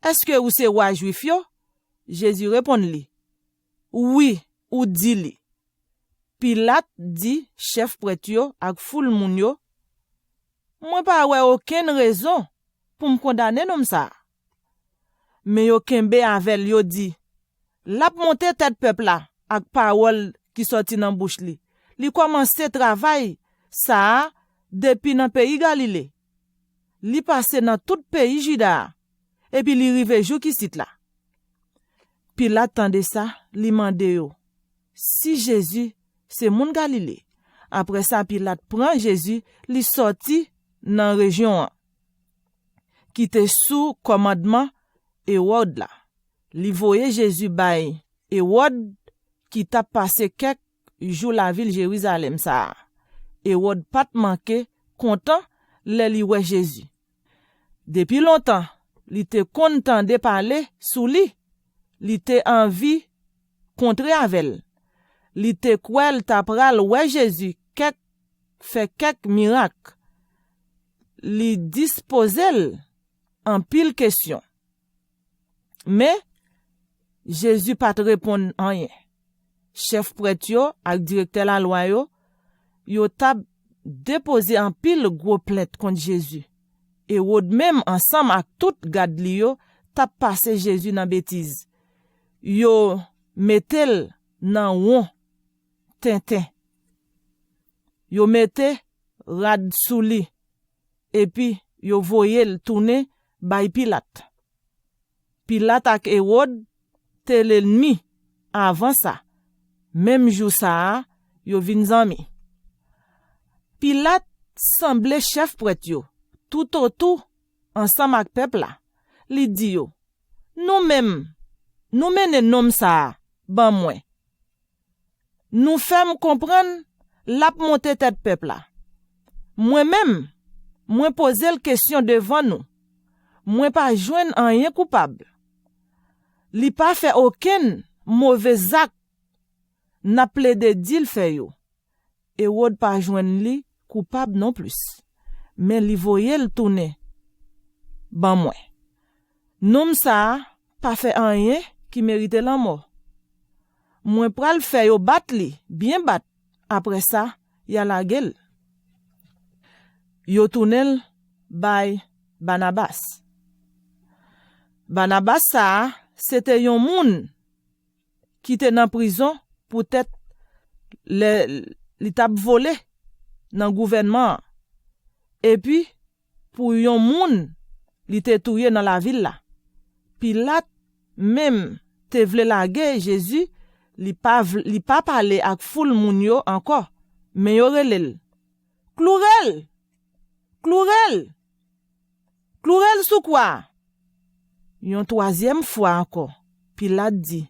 est-ce que ou c'est roi juif yo? Jésus répond li, oui ou dit li. Pilate dit chef prêtre yo ak foule moun yo, moi pas wè aucune raison pour me condamner comme ça. Mais yo kembe avec yo dit, l'a monter tête peuple là ak parole qui sorti dans bouche li. Li commencé travail ça depuis dans pays Galilée. Li passé dans tout pays Juda et puis li rive jou ki sit là. Pilate tande ça, li mande yo. Si Jésus, c'est moun Galilée. Après ça, Pilate prend Jésus, li sorti dans région qui était sous commandement Hérode là. Li voye Jésus bay Hérode qui t'a passé quelques jours la ville Jérusalem ça. Hérode pas manqué content le li wè Jésus. Depuis longtemps, li te content de parler sous li. Li te envie contre avec. Li te kwel t'a pral wè Jésus fait quelques miracles. Li disposel en pile question. Mais Jésus pas te répondre rien. Chef prêtre yo ak directeur la loi yo t'a déposé en pile gros plainte contre Jésus. Et Hérode même ensemble avec tout gad li yo t'a passé Jésus dans bêtise. Yo metel nan won tintin. Yo mette rad sou li. Et puis yo voye l tourner bay Pilate. Pilate ak Hérode te l'ennemi avant ça. Même jour ça, yo vin zami. Pilate semblait chef prêtre yo, tout autour ensemble avec peuple là. Li di yo, nous mène nom ça, ban moi. Nous fèm comprendre la monter tête peuple là. Moi-même, moi poser la question devant nous. Moi pas joindre rien coupable. Li pas fait aucun mauvais acte. N'a plaidé d'il fait yo. Hérode pas joindre li coupable non plus. Mais li voye le tourner. Ban moi. Nom ça pas fait rien qui mérite la mort. Moi pral fait yo bat li, bien bat. Après ça, y a la gueule. Yo tournel by Barnabas. Barnabas ça, c'était yon moun qui était en prison peut-être li tap volé dans gouvernement. Et puis pour yon moun li te touye dans la ville là. Pilate même te vle lage Jésus, li pa parler ak foule moun yo encore, mais yo relel. Clourel sou quoi? Yon troisième fois encore, Pilate dit,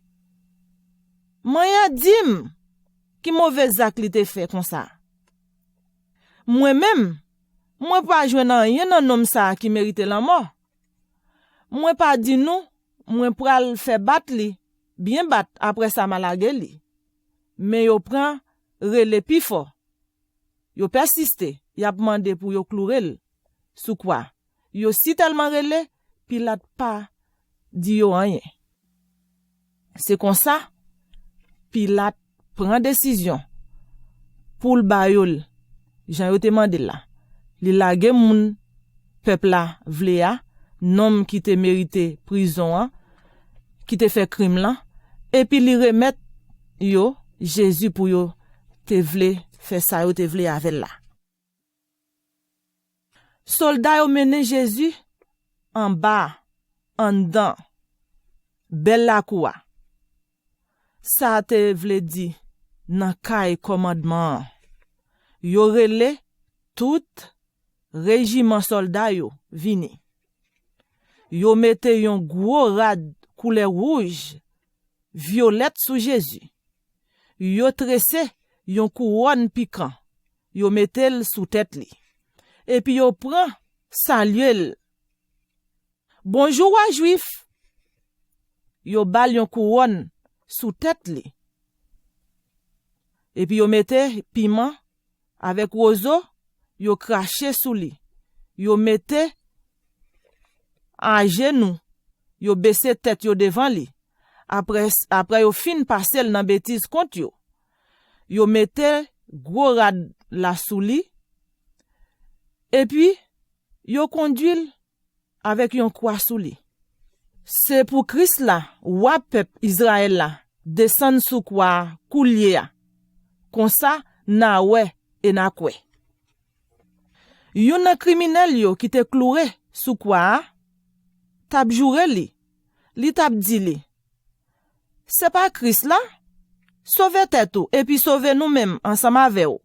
Mwen dim, qui mauvais acte li te fait comme ça. Moi-même, moi pas joindre rien dans nom ça qui mérite la mort. Moi pas dit nous, moi pral faire battre li, bien battre après ça malage li. Mais yo prend relé pi fort. Yo persiste, y a demandé pour yo clourel. Sous quoi? Yo si tellement relé, Pilate pas dit yo rien. C'est comme ça, Pilate prend décision pour le bayol. Jean yo te mande là. Li lage moun peuple là vle nom qui te mérité prison qui te fait crime là et puis li remettre yo Jésus pour yo te vle faire ça yo te vle avec là. Soldat yo mené Jésus en bas en dedans belle la cour. Ça te vle di nan kay commandement. Yo rele tout régiment soldat yo vini. Yo mette yon gros rad couleur rouge, violette sous Jésus. Yo tressé yon couronne piquant. Yo mettel sous tête li. Et puis yo prend saluel. Bonjour à juif. Yo bal yon couronne sous tête li. Et puis yo mette piment avec roseau, yo craché sous li. Yo mette à genoux, yo baissé tête yo devant li. Après yo fin passer nan bêtise contre yo. Yo mette gros rad la sous li. Et puis yo conduit avec yon croix sous li. C'est pour Christ là, roi peuple Israël là, descend sous croix coulier. Comme ça na ouais et na kwe. Yon criminel yo qui te cloué sous quoi tap jure li tap di li c'est pas Christ là? Sauve tête ou, et puis sauve nous-mêmes ensemble avec ou.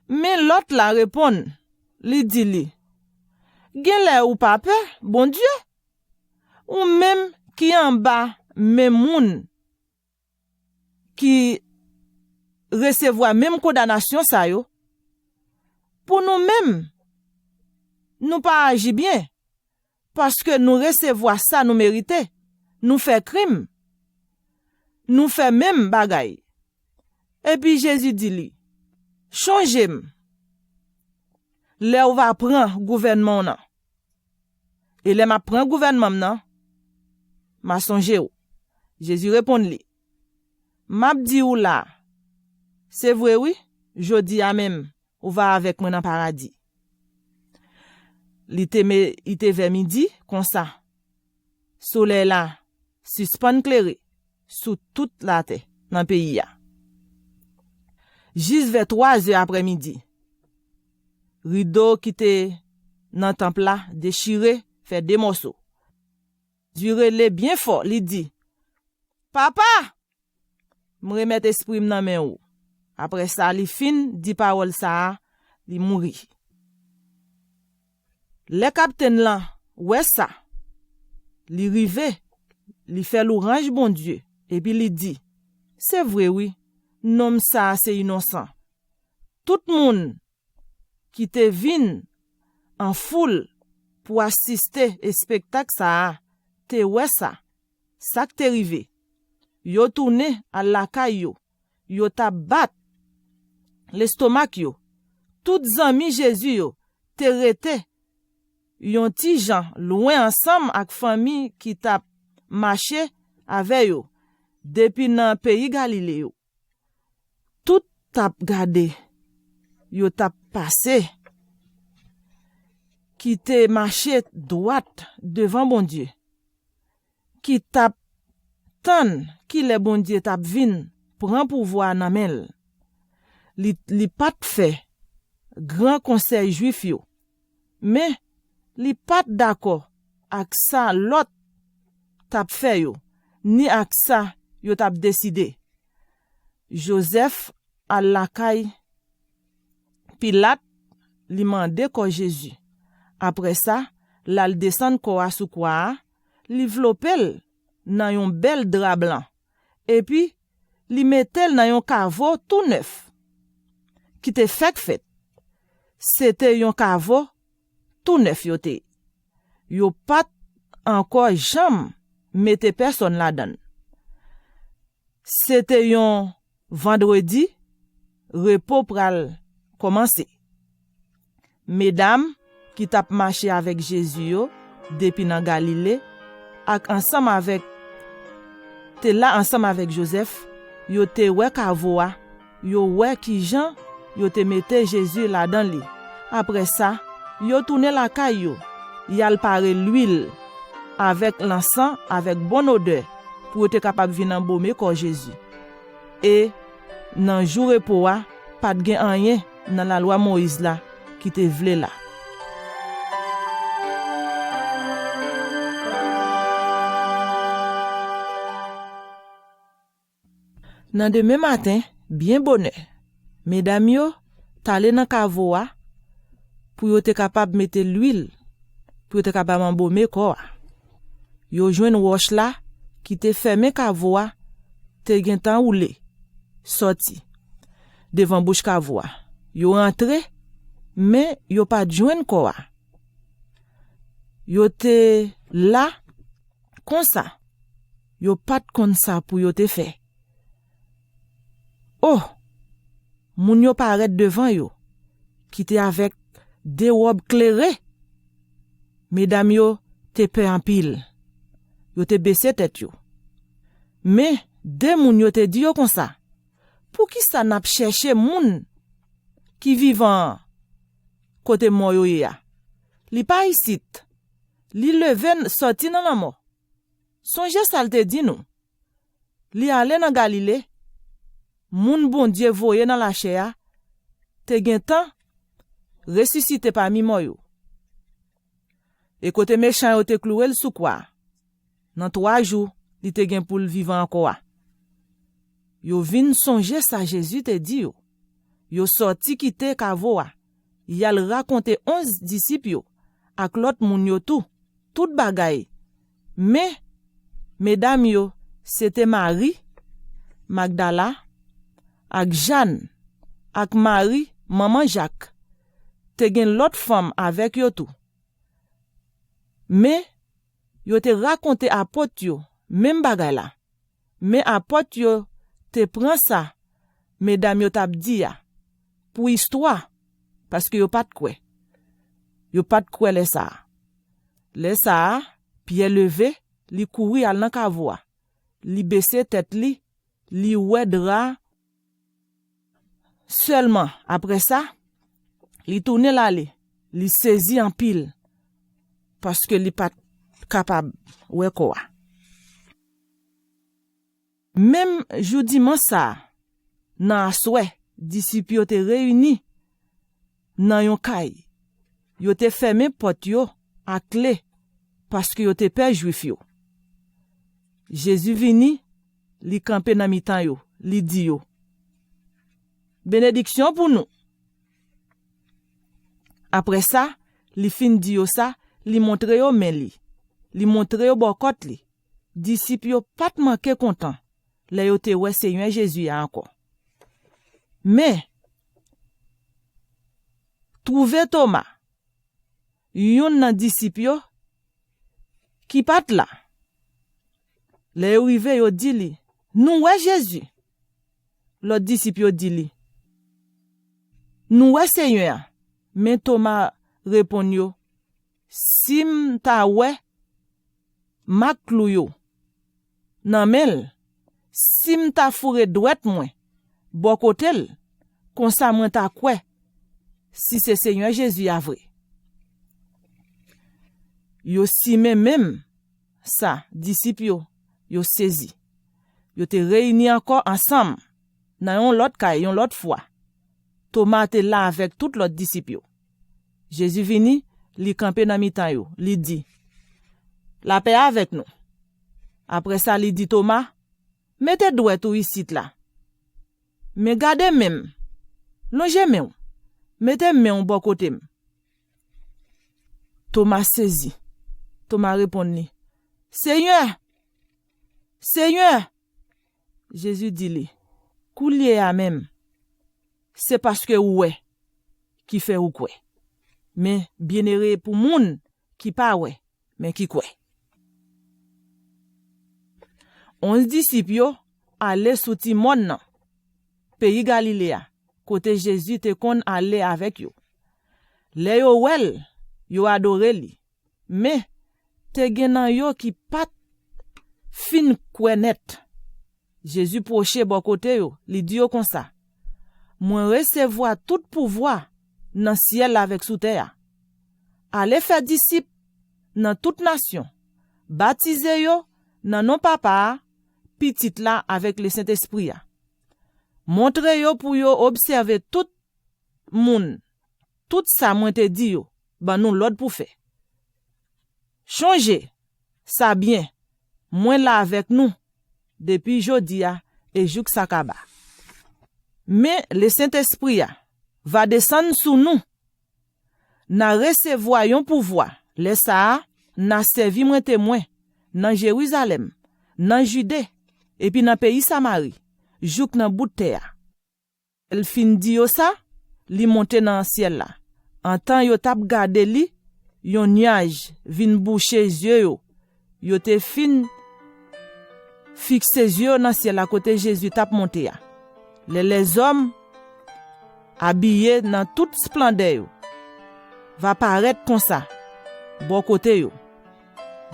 Mais l'autre la répond, li dit li, gen lè ou pas peur, bon Dieu, ou même qui en bas, même moun, qui recevoir même condamnation ça yo, pour nous-mêmes, nous pas agir bien, parce que nous recevoir ça nous mériter, nous fait crime, nous fait même bagay. Et puis Jésus dit li, changez-moi. Là, on va prendre gouvernement nan. Et là, m'a prend gouvernement nan, m'a songe ou. Jésus répond li. M'a dit ou là, c'est vrai oui, je dis à même, ou va avec moi dans paradis. Il était vers midi, comme ça. Soleil là, suspend clairé, sous toute la terre, dans le pays. Juste vers 3 heures après-midi, rideau qui était dans le temple là, déchiré, fait des morceaux. Duré bien fort, il dit, Papa, me remettre esprit dans main ou. Après ça, il fin, dit parole ça, il mourit. Le capitaine là, ouais ça, il rive, il fait l'orange bon Dieu, et puis il dit, c'est vrai oui, nom ça c'est innocent. Tout le monde qui te vin en foule pour assister au spectacle ça, te ouais ça que te rive. Yo tourné à la caille yo ta bat l'estomac yo. Toutes amis Jésus yo te rete yon ti jan loin ensemble avec famille qui t'a marché avec yo depuis dans pays Galilée yo. Tout t'a gardé yo t'a passé qui te marché droite devant bon Dieu. Qui t'a tan qui le bon Dieu t'a vin prend pouvoir nan men. Li pat fait grand conseil juif yo. Mais li pat d'accord ak ça l'autre t'a fait yo, ni ak ça yo t'a décidé. Joseph à la caille Pilate li mande ko Jésus. Après ça, l'al descend ko a sou kwa, li vlopel nan yon bel drap blanc. Et puis, li metel nan yon caveau tout neuf. Qui te fait. C'était yon caveau tout neuf yote. Yo pat encore jam mette personne là-dedans. C'était yon vendredi, repos pral commencer. Mesdames qui tap marché avec Jésus yo, depuis dans Galilée, ak ensemble avec te là ensemble avec Joseph, yo te wè kavoa, yo wè ki Jean, yo te mette Jésus là dans li. Après ça, yo tourné la caille yo, yal pare l'huile avec l'encens avec bonne odeur pour être capable venir embaumer corps Jésus. Et nan jour repos a, pas de gen rien dans la loi Moïse là qui te vle là. Nan demain matin, bien bonheur, mesdames yo, t'allé dans kavoa pour yo te capable mettre l'huile, pour yo te capable embaumer corps. Yo joine roche là qui te fermé kavoa, te gen tan oulé, sorti devant bouche kavoa. Yo rentré, mais yo pas joine corps. Yo te là comme ça. Yo pas comme ça pour yo te fait. Oh, moun yo paraît devant yo, qui te avec des robes clairées. Mesdames yo te pe en pile. Yo te baissé tête yo. Mais, de moun yo te di yo comme ça. Pour qui ça n'a cherché moun qui vivant côté mort yo ya? Li pa ici. Li leven sorti nan la mort. Songe ça te di nou. Li ale nan Galilée. Moun bon Dieu voye dans la chair, te gen tan ressuscité parmi mort yo. Et côté méchant yo te cloué sous quoi? Dans 3 jours, li te gen pou vivre encore. Yo vin songe sa Jésus te dit yo. Yo sorti quitte kavoa. Yal raconte 11 disciples yo ak lot moun yo tout bagay. Mais mesdames yo, c'était Marie Magdala ak Jeanne ak Marie maman Jacques. Te gen l'autre femme avec yo tout. Mais yo te raconte apôtre yo même bagay la. Mais apôtre yo te prend ça, mesdames yo tap di ya, pour histoire, parce que yo pas de quoi. Yo pas de quoi les ça. Les ça, pied levé, li couri al nan kavoa. Li baissé tête li oué dra. Seulement, après ça, li tourne l'allée, li saisi en pile, parce que li pas capable oué quoi. Même joudi man ça, nan aswe, disciples yo te réuni nan yon kay. Yo te fermé porte yo à clé parce que yo te peur juif yo. Jésus vini, li campé nan mitan yo, li di yo. Bénédiction pour nous. Après ça, li fin di yo ça, li montre yo men li. Li montre yo bokot li. Disciples yo pat manke content. Le yo te wè Seigneur Jésus a encore. Mais, trouve Thomas, yon nan disciple yo, qui pat la. Le yo rive yo di li, nou wè Jésus. L'autre disciple yo di li, nou wè Seigneur. Mais Thomas répond yo, si m'ta wè, maklou yo, nan mel, si m'ta fouré douette mwen, bon kotel, kon sa mwen ta kwe, si c'est Seigneur Jésus a vrai. Yo si même ça, disciples yo saisi. Yo te réunis encore ensemble, nan yon lot kay, yon lot fois. Thomas te là avec tout l'autre disciples. Jésus vini, li campé nan mitan yo, li di, la paix avec nous. Après ça, li dit Thomas, mettez douette ou ici là. Mais gardez même. Longez même. Mettez même bon côté. Thomas saisi. Thomas répondit, Seigneur, Seigneur. Jésus dit li, coulier à même. C'est parce que ouais qui fait ou quoi. Mais bien-aimé pour moun qui pas ouais, mais qui quoi. 11 disciples yo allé sous Timon nan, pays Galilée, côté Jésus te kon aller avec yo. Le yo wel, yo adore li. Mais te genan yo qui pat fin kwenet. Jésus proche bon côté yo, li di yo kon sa. Moi recevoir tout pouvoir dans ciel avec sous terre. Allez faire disciples dans toute nation. Baptisez yo nan non papa petit là avec le Saint-Esprit. Montre yo pour yo observer tout moun. Tout ça moi te dit yo, ban nou l'autre pour faire. Changer ça bien. Moi là avec nous depuis jodia et jouk sakaba. Mais le Saint-Esprit va descendre sous nous. Na recevoir yon pouvoir. Le ça na servi moi témoin dans Jérusalem, dans Judée et puis dans pays Samarie, jouk nan bout terre. El fin di yo ça, li monte dans ciel là. En temps yo tap gade li, yon nuage vin boucher yeux yo. Yo te fin fixe yeux dans ciel à côté Jésus tap monte ya. Les hommes habillés dans toute splendeur yo, va paraître comme ça, bon côté yo.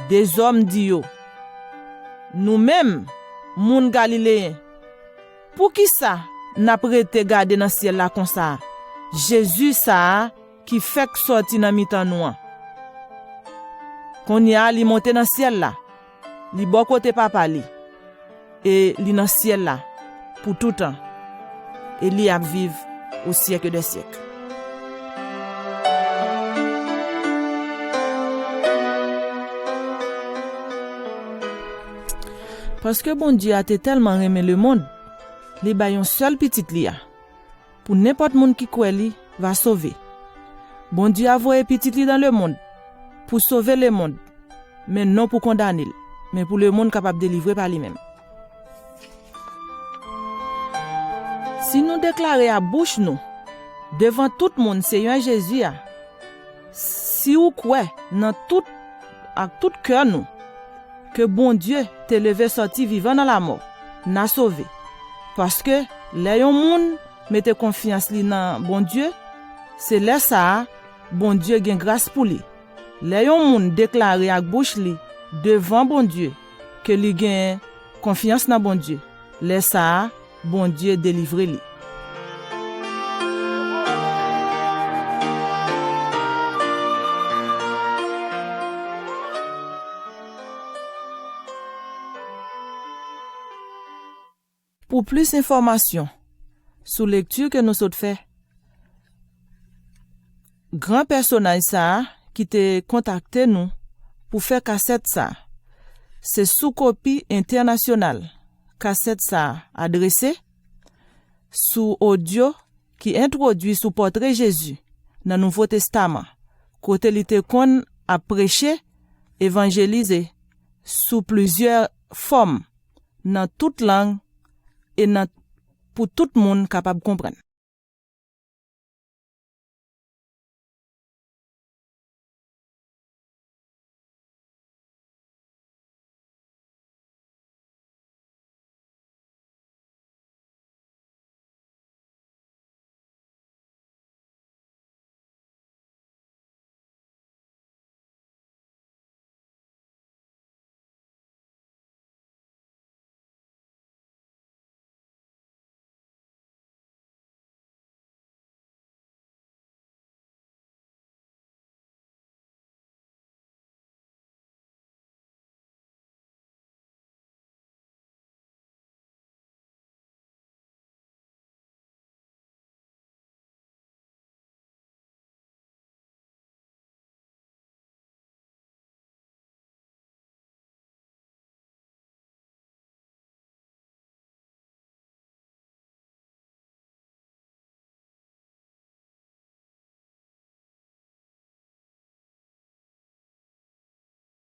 Des hommes dit yo, nous-mêmes, moun Galiléen, pour qui ça n'a prêté garder dans ciel là comme ça? Jésus ça qui fait sorti dans mitan nous. Qu'on y a li monter dans ciel là, li bon côté papa li, et li dans ciel là pour tout temps, et li a vivre au siècle des siècles. Parce que bon Dieu a tellement aimé le monde, li ba yon seul petit li a. Pour n'importe monde qui croit li va sauver. Bon Dieu a envoyé petit li dans le monde pour sauver le monde, mais non pour condamner, mais pour le monde capable de délivrer par lui-même. Si nous déclarons à bouche nous, devant tout le monde, Seigneur Jésus, si vous croyez dans tout, à tout cœur nous, que bon Dieu t'a levé sorti vivant dans la mort, n'a sauvé. Parce que les gens mettez confiance dans bon Dieu, c'est là ça, bon Dieu gagne grâce pour lui. Les gens déclaré à bouche li devant bon Dieu que lui gagne confiance dans bon Dieu. Les ça, bon Dieu délivre lui. Pour plus d'informations sur lecture que nous avons fait, grand personnage ça qui te contacté nous pour faire cassette ça, c'est sous copie internationale. Cassette ça adressée sous audio qui introduit sous portrait Jésus dans le Nouveau Testament. Côté li te kon a prêcher, évangéliser sous plusieurs formes dans toute langue et pour tout le monde capable de comprendre.